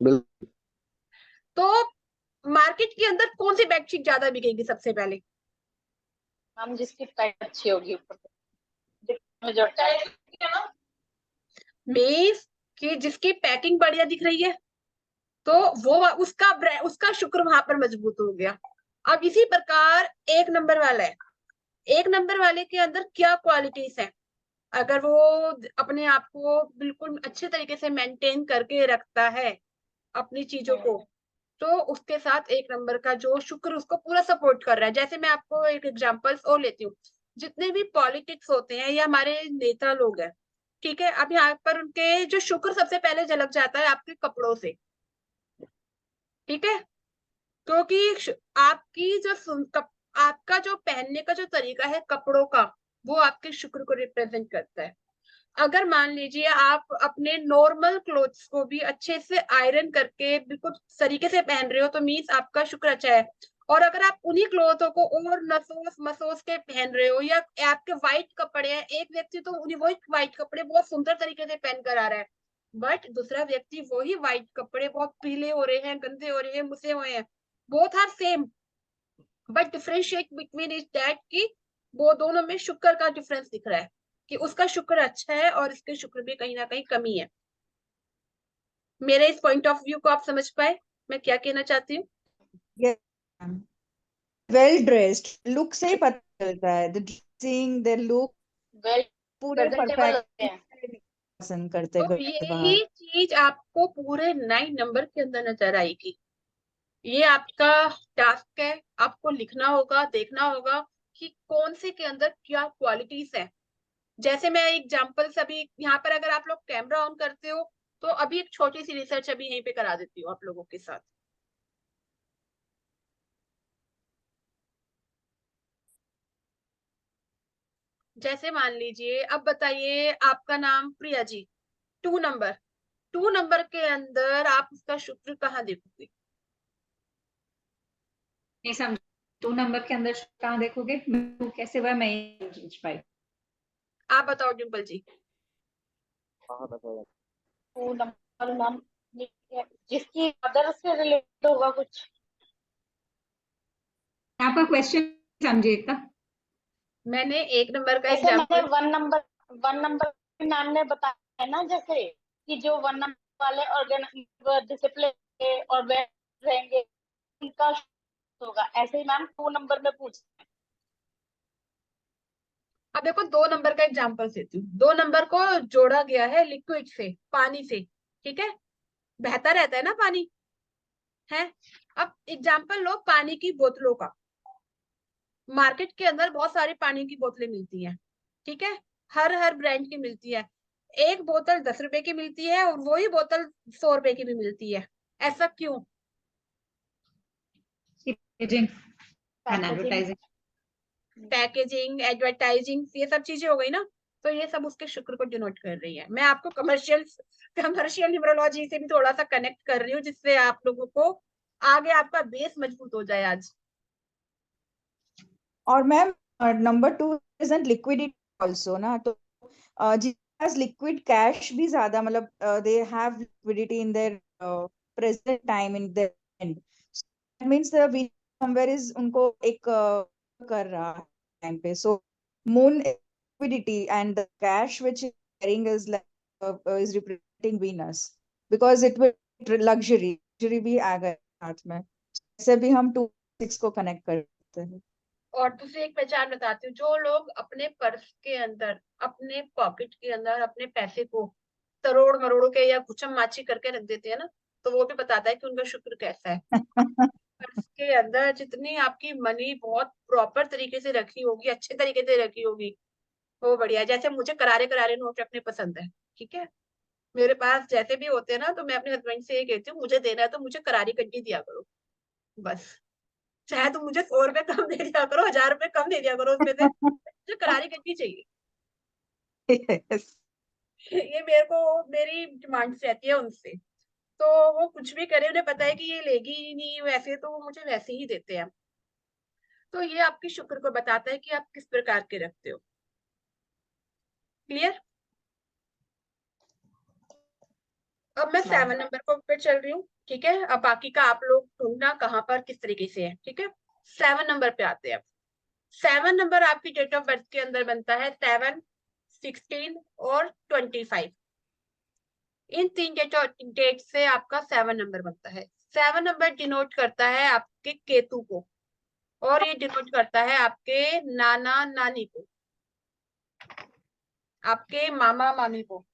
बिल्कुल। तो मार्केट के अंदर कौन सी बेडशीट ज्यादा बिकेगी सबसे पहले? हम जिसकी पैक अच्छी होगी ऊपर से, जो टाइप मीन्स कि जिसकी पैकिंग बढ़िया दिख रही है तो वो उसका शुक्र वहां पर मजबूत हो गया। अब इसी प्रकार 1 नंबर वाला है, 1 नंबर वाले के अंदर क्या क्वालिटीज है, अगर वो अपने आप को बिल्कुल अच्छे तरीके से मेंटेन करके रखता है अपनी चीजों को, तो उसके साथ 1 नंबर का जो शुक्र उसको पूरा सपोर्ट कर रहा है। जैसे मैं आपको एक एग्जांपल और लेती हूँ, जितने भी पॉलिटिक्स होते हैं या हमारे नेता लोग हैं, ठीक है, अब यहाँ पर उनके जो शुक्र सबसे पहले झलक जाता है आपके कपड़ों से, ठीक है, क्योंकि आपकी जो आपका जो पहनने का जो तरीका है कपड़ों का, वो आपके शुक्र को रिप्रेजेंट करता है। अगर मान लीजिए आप अपने नॉर्मल क्लोथ्स को भी अच्छे से आयरन करके बिल्कुल तरीके से पहन रहे हो तो मीन्स आपका शुक्र अच्छा है। और अगर आप उन्हीं क्लोथों को और नसोस मसोस के पहन रहे हो, या आपके व्हाइट कपड़े हैं, एक व्यक्ति तो उन्हीं वही व्हाइट कपड़े बहुत सुंदर तरीके से पहन कर आ रहा है, बट दूसरा व्यक्ति वही व्हाइट कपड़े बहुत पीले हो रहे हैं, गंदे हो रहे हैं, मुसे हुए हैं, both are same, but differentiate between is that कि वो दोनों में शुक्र का डिफरेंस दिख रहा है कि उसका शुक्र अच्छा है और इसके शुक्र भी कहीं ना कहीं कमी है। मेरे इस पॉइंट ऑफ व्यू को आप समझ पाए मैं क्या कहना चाहती हूँ? Yeah. Well dressed. Look से ही पता चलता है. The dressing, their look, well पूरे प्रेजेंटेबल परफेक्ट होते हैं। पसंद करते तो घर के बाहर. यही चीज आपको पूरे 9 नंबर के अंदर नजर आएगी। ये आपका टास्क है, आपको लिखना होगा, देखना होगा कि कौन से के अंदर क्या क्वालिटीज है। जैसे मैं एग्जांपल्स अभी यहाँ पर, अगर आप लोग कैमरा ऑन करते हो तो अभी एक छोटी सी रिसर्च अभी यहीं पे करा देती हूँ आप लोगों के साथ। जैसे मान लीजिए, अब बताइए आपका नाम प्रिया जी, 2 नंबर, 2 नंबर के अंदर आप उसका शुक्र कहाँ देखोगे? नहीं समझ 2 नंबर के अंदर कहाँ देखोगे? कैसे हुआ मैं नहीं समझ पाई। आप बताओ डिम्पल जी। वो नंबर नाम जिसकी अदर से रिलेटेड होगा कुछ। आपका क्वेश्चन समझे का? मैंने 1 नंबर का जैसे मैंने एग्जाम्पल, 1 नंबर मैम ने बताया ना, जैसे कि जो 1 नंबर वाले डिसिप्लिन और रहेंगे उनका होगा, ऐसे ही मैम 2 नंबर में पूछ। अब देखो 2 नंबर का एग्जाम्पल देती हूँ। 2 नंबर को जोड़ा गया है लिक्विड से, पानी से, ठीक है, बहता रहता है ना पानी, है। अब एग्जाम्पल लो पानी की बोतलों का। मार्केट के अंदर बहुत सारी पानी की बोतलें मिलती हैं, ठीक है, हर हर ब्रांड की मिलती है। एक बोतल 10 रुपए की मिलती है और वही बोतल 100 रुपए की भी मिलती है। ऐसा क्यों? Packaging and packaging. Advertising. Packaging, advertising, ये सब चीजें हो गई ना, तो ये सब उसके शुक्र को डिनोट कर रही है। मैं आपको कमर्शियल कमर्शियल न्यूमरोलॉजी से भी थोड़ा सा कनेक्ट कर रही हूँ, जिससे आप लोगों को आगे आपका बेस मजबूत हो जाए आज। और ma'am number 2 isn't liquidity also ना, तो जिस लिक्विड कैश भी ज्यादा, मतलब they have liquidity in their present time in their end, that means we somewhere is उनको एक कर रहा है टाइम पे। So moon liquidity and the cash which is carrying is like is representing Venus, because it will luxury भी आ गए साथ में। ऐसे भी हम 2 6 को कनेक्ट कर सकते हैं। और दूसरी एक पहचान बताती हूँ, जो लोग अपने पर्स के अंदर, अपने पॉकेट के अंदर अपने पैसे को तरोड़ मरोड़ के या गुचम माची करके रख देते हैं ना, तो वो भी बताता है कि उनका शुक्र कैसा है। पर्स के अंदर जितनी आपकी मनी बहुत प्रॉपर तरीके से रखी होगी, अच्छे तरीके से रखी होगी, वो बढ़िया। जैसे मुझे करारे करारे नोट रखने पसंद है, ठीक है, मेरे पास जैसे भी होते हैं ना, तो मैं अपने हस्बैंड से ये कहती हूँ, मुझे देना है तो मुझे करारी कड्डी दिया करो, बस। चाहे तुम मुझे 100 रुपए कम दे दिया करो, 1000 रुपए कम दे दिया करो उसमें से, मुझे करारी कड्डी चाहिए। Yes. ये मेरे को, मेरी डिमांड रहती है उनसे। तो वो कुछ भी करे, उन्हें पता है कि ये लेगी ही नहीं वैसे, तो वो मुझे वैसे ही देते हैं। तो ये आपके शुक्र को बताता है कि आप किस प्रकार के रखते हो। क्लियर? अब मैं 7 नंबर को पे चल रही हूँ, ठीक है। अब बाकी का आप लोग ढूंढना कहाँ पर किस तरीके से है, ठीक है। 7 नंबर पे आते हैं। 7 नंबर आपकी डेट ऑफ बर्थ के अंदर बनता है 7, 16 और 25। इन 3 डेट से आपका 7 नंबर बनता है। 7 नंबर डिनोट करता है आपके केतु को, और ये डिनोट करता है आपके नाना नानी को, आपके मामा मामी को।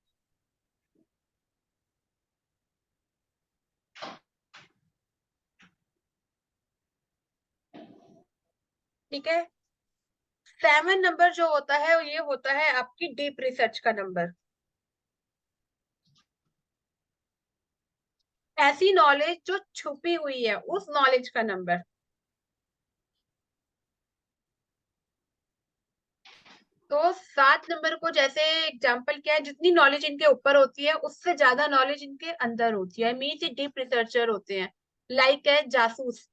ठीक है। 7 नंबर जो होता है ये होता है आपकी डीप रिसर्च का नंबर। ऐसी नॉलेज जो छुपी हुई है, उस नॉलेज का नंबर। तो 7 नंबर को जैसे एग्जाम्पल क्या है, जितनी नॉलेज इनके ऊपर होती है उससे ज्यादा नॉलेज इनके अंदर होती है। मीन्स ये डीप रिसर्चर होते हैं, लाइक है जासूस।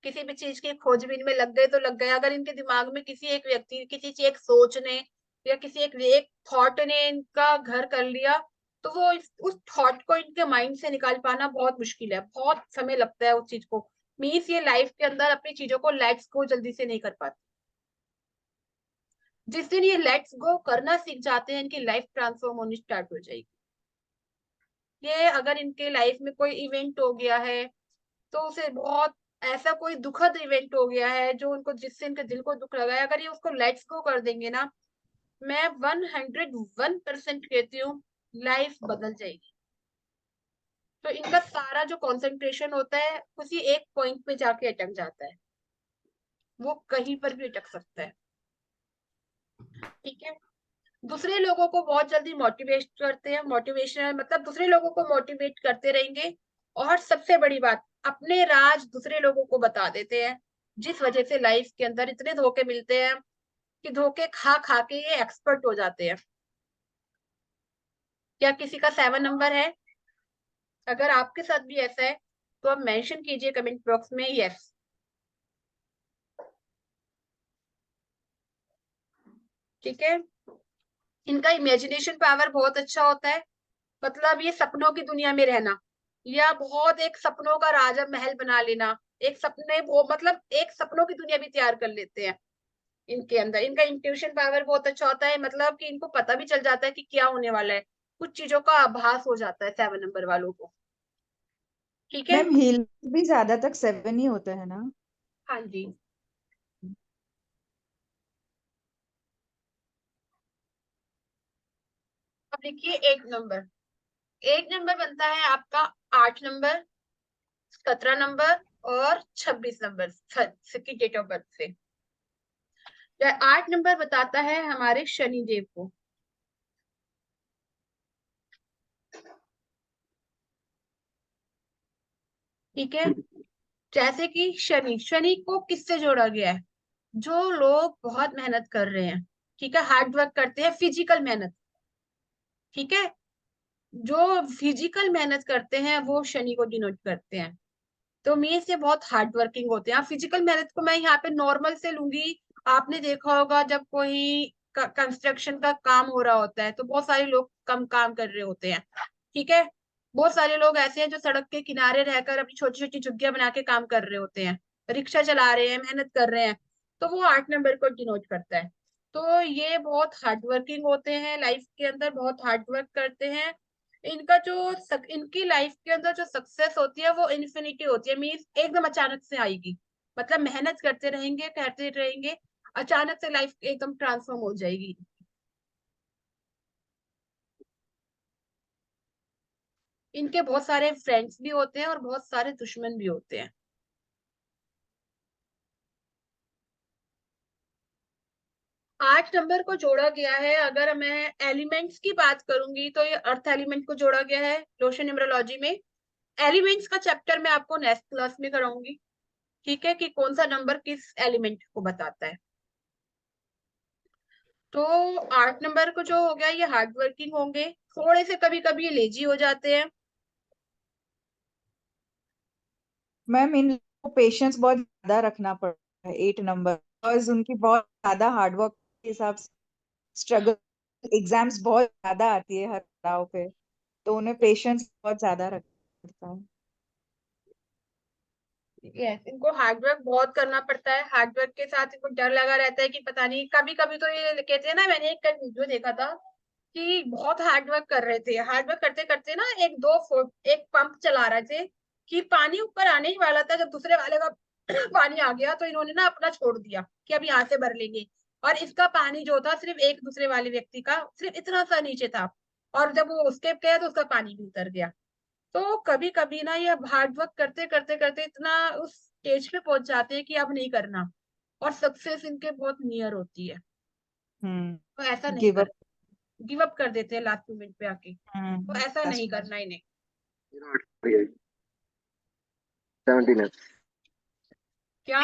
किसी भी चीज की खोजबीन में लग गए तो लग गए। अगर इनके दिमाग में किसी एक व्यक्ति, किसी एक सोच ने या किसी एक थॉट ने इनका घर कर लिया, तो वो उस थॉट को इनके माइंड से निकाल पाना बहुत मुश्किल है, बहुत समय लगता है उस चीज को। मीन्स ये लाइफ के अंदर अपनी चीजों को लेट्स गो जल्दी से नहीं कर पाते। जिस दिन ये लेट्स गो करना सीख जाते हैं, इनकी लाइफ ट्रांसफॉर्म होनी स्टार्ट हो जाएगी। ये अगर इनके लाइफ में कोई इवेंट हो गया है, तो उसे बहुत ऐसा कोई दुखद इवेंट हो गया है जो उनको, जिससे इनके दिल को दुख लगा है, अगर ये उसको लेट्स गो कर देंगे ना, मैं 101% कहती हूँ लाइफ बदल जाएगी। तो इनका सारा जो कंसंट्रेशन होता है किसी एक पॉइंट पे जाके अटक जाता है, वो कहीं पर भी अटक सकता है। ठीक है। दूसरे लोगों को बहुत जल्दी मोटिवेट करते हैं, मोटिवेशनल मतलब दूसरे लोगों को मोटिवेट करते रहेंगे। और सबसे बड़ी बात, अपने राज दूसरे लोगों को बता देते हैं, जिस वजह से लाइफ के अंदर इतने धोखे मिलते हैं कि धोखे खा खा के ये एक्सपर्ट हो जाते हैं। क्या किसी का 7 नंबर है? अगर आपके साथ भी ऐसा है तो आप मेंशन कीजिए कमेंट बॉक्स में यस। ठीक है। इनका इमेजिनेशन पावर बहुत अच्छा होता है, मतलब ये सपनों की दुनिया में रहना, या बहुत एक सपनों का राजा महल बना लेना, एक सपने वो मतलब एक सपनों की दुनिया भी तैयार कर लेते हैं इनके अंदर। इनका इंट्यूशन पावर बहुत अच्छा होता है, मतलब कि इनको पता भी चल जाता है कि क्या होने वाला है, कुछ चीजों का आभास हो जाता है 7 नंबर वालों को। ठीक है। मैम हील भी ज्यादा तक 7 ही होते हैं ना? हाँ जी। अब लिखिए 1 नंबर। 1 नंबर बनता है आपका 8 नंबर, 17 नंबर और 26 नंबर की डेट ऑफ बर्थ से। 8 नंबर बताता है हमारे शनि देव को। ठीक है। जैसे कि शनि, शनि को किससे जोड़ा गया है? जो लोग बहुत मेहनत कर रहे हैं, ठीक है, हार्ड वर्क करते हैं, फिजिकल मेहनत। ठीक है। जो फिजिकल मेहनत करते हैं वो शनि को डिनोट करते हैं। तो मीन्स ये बहुत हार्ड वर्किंग होते हैं। फिजिकल मेहनत को मैं यहाँ पे नॉर्मल से लूंगी। आपने देखा होगा जब कोई कंस्ट्रक्शन का काम हो रहा होता है तो बहुत सारे लोग कम काम कर रहे होते हैं। ठीक है। बहुत सारे लोग ऐसे हैं जो सड़क के किनारे रहकर अपनी छोटी छोटी झुग्गियां बना के काम कर रहे होते हैं, रिक्शा चला रहे हैं, मेहनत कर रहे हैं। तो वो 8 नंबर को डिनोट करता है। तो ये बहुत हार्ड वर्किंग होते हैं, लाइफ के अंदर बहुत हार्ड वर्क करते हैं। इनका जो इनकी लाइफ के अंदर जो सक्सेस होती है वो इन्फिनिटी होती है, मीन्स एकदम अचानक से आएगी। मतलब मेहनत करते रहेंगे करते रहेंगे, अचानक से लाइफ एकदम ट्रांसफॉर्म हो जाएगी। इनके बहुत सारे फ्रेंड्स भी होते हैं और बहुत सारे दुश्मन भी होते हैं। 8 नंबर को जोड़ा गया है, अगर मैं एलिमेंट्स की बात करूंगी तो ये अर्थ एलिमेंट को जोड़ा गया है रोशन न्यूमरोलॉजी में। एलिमेंट्स का चैप्टर मैं आपको नेक्स्ट क्लास में कराऊंगी। ठीक है, कि कौन सा नंबर किस एलिमेंट को बताता है। तो 8 नंबर को जो हो गया, ये हार्ड वर्किंग होंगे, थोड़े से कभी कभी लेजी हो जाते हैं। मैम इनको पेशेंस बहुत ज्यादा रखना पड़ता है 8 नंबर, बिकॉज उनकी बहुत ज्यादा हार्डवर्क के हिसाब से स्ट्रगल, एग्जाम्स बहुत ज्यादा आती है हर पड़ाव पे, तो उन्हें पेशेंस बहुत ज्यादा रखना पड़ता है। यस, इनको हार्डवर्क बहुत करना पड़ता है। हार्डवर्क के साथ इनको डर लगा रहता है कि पता नहीं, कभी कभी तो ये कहते हैं ना, मैंने एक वीडियो देखा था कि बहुत हार्डवर्क कर रहे थे, हार्डवर्क करते करते ना एक पंप चला रहे थे कि पानी ऊपर आने ही वाला था, जब दूसरे वाले का पानी आ गया तो इन्होंने ना अपना छोड़ दिया कि अब यहाँ से भर लेंगे। और इसका पानी जो था सिर्फ एक दूसरे वाले व्यक्ति का सिर्फ इतना सा नीचे था, और जब वो उसके गया तो उसका पानी भी उतर गया। तो कभी कभी ना ये हार्ड वर्क करते करते करते इतना उस स्टेज पे पहुंच जाते हैं कि अब नहीं करना, और सक्सेस इनके बहुत नियर होती है। तो ऐसा नहीं गिव कर, अप। गिव अप कर देते हैं लास्ट मोमेंट पे आके। तो ऐसा नहीं करना इन्हें। मेरा 8 है, 17 है। क्या?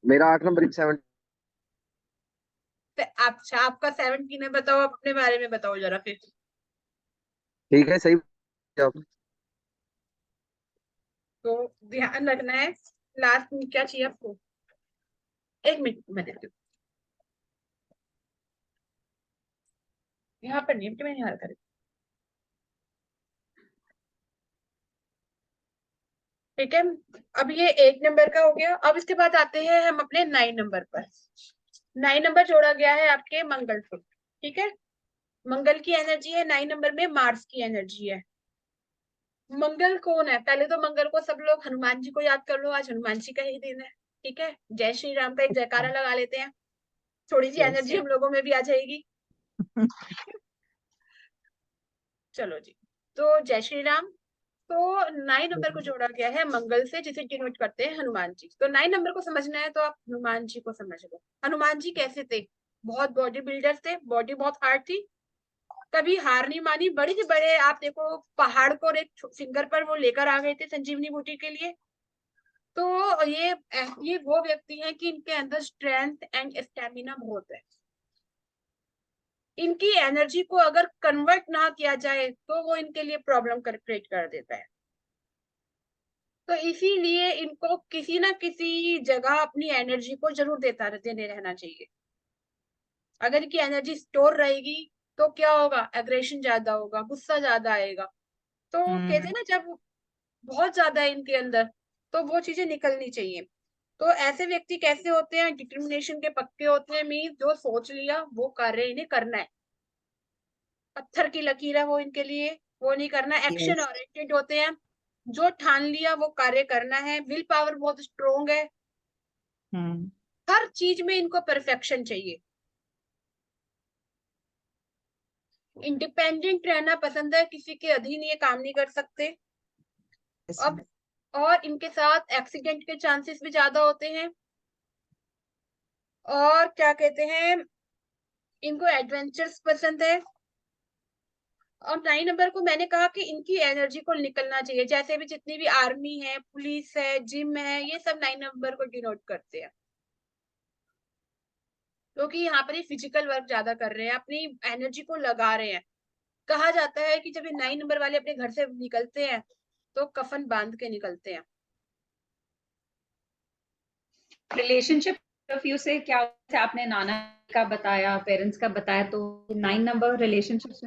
मेरा 8 नंबर 7। अच्छा, आपका 17 है, बताओ, आप अपने बारे में बताओ जरा फिर। ठीक है, सही जवाब। तो ध्यान रखना है, लास्ट में क्या चाहिए आपको। 1 मिनट मैं देती हूँ, यहाँ पर नहीं कि मैंने यहाँ कर। ठीक है। अब ये 1 नंबर का हो गया। अब इसके बाद आते हैं हम अपने 9 नंबर पर। 9 नंबर जोड़ा गया है आपके मंगल से। ठीक है। मंगल की एनर्जी है 9 नंबर में, मार्स की एनर्जी है। मंगल कौन है? पहले तो मंगल को सब लोग हनुमान जी को याद कर लो, आज हनुमान जी का ही दिन है। ठीक है, जय श्री राम का एक जयकारा लगा लेते हैं, थोड़ी सी एनर्जी हम लोगों में भी आ जाएगी। चलो जी, तो जय श्री राम। तो 9 नंबर को जोड़ा गया है मंगल से, जिसे डिनोट करते हैं हनुमान जी। तो 9 नंबर को समझना है तो आप हनुमान जी को समझ लो। हनुमान जी कैसे थे? बहुत बॉडी बिल्डर थे, बॉडी बहुत हार्ड थी, कभी हार नहीं मानी। बड़े से बड़े आप देखो पहाड़ को एक फिंगर पर वो लेकर आ गए थे संजीवनी बूटी के लिए। तो ये वो व्यक्ति हैं कि इनके अंदर स्ट्रेंथ एंड स्टेमिना बहुत है। इनकी एनर्जी को अगर कन्वर्ट ना किया जाए तो वो इनके लिए प्रॉब्लम क्रिएट कर देता है। तो इसीलिए इनको किसी ना किसी जगह अपनी एनर्जी को जरूर देने रहना चाहिए। अगर इनकी एनर्जी स्टोर रहेगी तो क्या होगा, एग्रेशन ज्यादा होगा, गुस्सा ज्यादा आएगा। तो कहते हैं ना, जब बहुत ज्यादा है इनके अंदर तो वो चीजें निकलनी चाहिए। तो ऐसे व्यक्ति कैसे होते हैं? डिटर्मिनेशन के पक्के होते हैं, मीन जो सोच लिया वो कार्य इन्हें करना है। पत्थर की लकीर है वो इनके लिए, वो नहीं करना। एक्शन ओरिएंटेड होते हैं, जो ठान लिया वो कार्य करना है, विल पावर बहुत स्ट्रोंग है, हर चीज में इनको परफेक्शन चाहिए, इंडिपेंडेंट रहना पसंद है, किसी के अधीन ये काम नहीं कर सकते। अब और इनके साथ एक्सीडेंट के चांसेस भी ज्यादा होते हैं, और क्या कहते हैं, इनको एडवेंचर्स पसंद है। और 9 नंबर को मैंने कहा कि इनकी एनर्जी को निकलना चाहिए, जैसे भी जितनी भी आर्मी है, पुलिस है, जिम है, ये सब 9 नंबर को डिनोट करते हैं, क्योंकि यहाँ पर ये फिजिकल वर्क ज्यादा कर रहे हैं, अपनी एनर्जी को लगा रहे हैं। कहा जाता है कि जब ये 9 नंबर वाले अपने घर से निकलते हैं तो कफन बांध के निकलते हैं। रिलेशनशिप व्यू से क्या, से आपने नाना का बताया, पेरेंट्स का बताया, तो 9 नंबर रिलेशनशिप से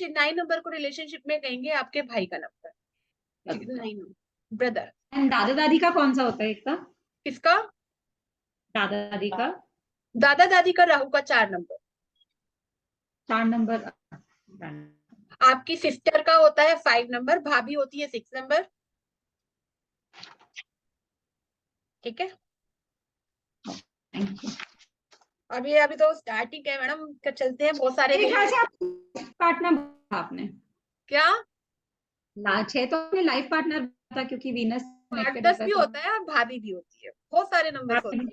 9 नंबर को रिलेशनशिप में कहेंगे आपके भाई का नंबर, 9 ब्रदर। दादा दादी का कौन सा होता है एक का? किसका? दादा दादी का? दादा दादी का राहु का 4 नंबर। 4 नंबर। आपकी सिस्टर का होता है 5 नंबर, भाभी होती है 6 नंबर। ठीक है, अभी तो स्टार्टिंग है मैडम, चलते हैं, बहुत सारे पार्टनर आपने क्या 6 तो अपने लाइफ पार्टनर था, क्योंकि वीनस पार्टनर्स भी होता है और भाभी भी होती है, बहुत सारे नंबर होते हैं।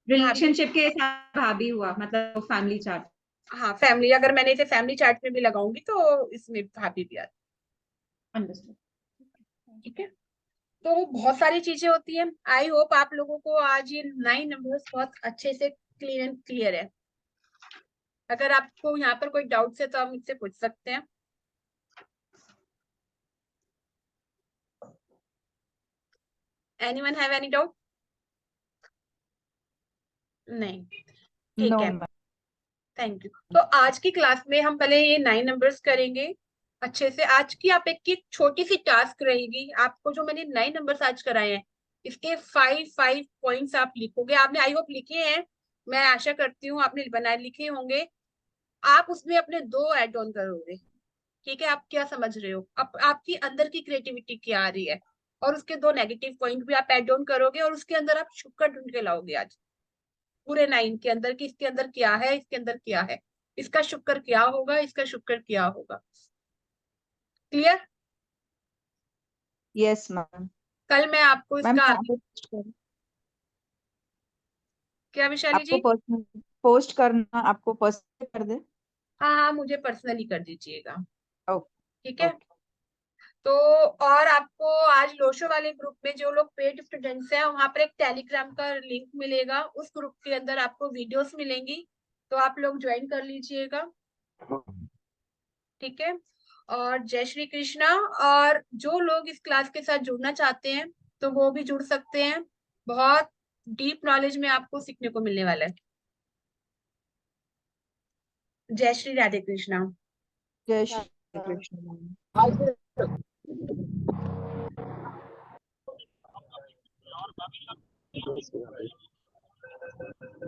रिलेशनशिप के साथ भाभी हुआ, मतलब फैमिली चार्ट। हाँ, फैमिली, अगर मैंने इसे फैमिली चार्ट में भी लगाऊंगी तो इसमें भाभी भी आती है। अंडरस्टूड। ठीक है, तो बहुत सारी चीजें होती हैं। आई होप आप लोगों को आज ये 9 नंबर्स बहुत अच्छे से क्लियर है। अगर आपको यहाँ पर कोई डाउट्स है तो आप मुझसे पूछ सकते हैं। Anyone have any doubt? नहीं, ठीक है, थैंक यू। तो आज की क्लास में हम पहले ये 9 नंबर्स करेंगे अच्छे से। आज की आप एक छोटी सी टास्क रहेगी, आपको जो मैंने 9 नंबर्स आज कराए हैं इसके 5 पॉइंट्स आप लिखोगे। आपने आई होप लिखे हैं, मैं आशा करती हूँ आपने बनाए लिखे होंगे। आप उसमें अपने 2 ऐड ऑन करोगे। ठीक है, आप क्या समझ रहे हो, आपकी अंदर की क्रिएटिविटी क्या आ रही है, और उसके 2 नेगेटिव पॉइंट भी आप ऐड ऑन करोगे, और उसके अंदर आप शुक्र ढूंढ के लाओगे आज पूरे 9 के अंदर कि इसके अंदर क्या है, इसके अंदर क्या है, इसका शुक्र क्या होगा, इसका शुक्र क्या होगा। क्लियर? Yes ma'am. कल मैं आपको मैम इसका क्या विशाली जी? आपको पर्सनल पोस्ट करना, आपको पर्सनल कर दे? हाँ हाँ, मुझे पर्सनली कर दीजिएगा। ओके। ठीक है, तो और आपको आज लोशो वाले ग्रुप में जो लोग पेड स्टूडेंट्स हैं, वहां पर एक टेलीग्राम का लिंक मिलेगा, उस ग्रुप के अंदर आपको वीडियोस मिलेंगी, तो आप लोग ज्वाइन कर लीजिएगा। ठीक है, और जय श्री कृष्णा। और जो लोग इस क्लास के साथ जुड़ना चाहते हैं तो वो भी जुड़ सकते हैं, बहुत डीप नॉलेज में आपको सीखने को मिलने वाला है। जय श्री राधे कृष्णा। जय श्री कृष्ण।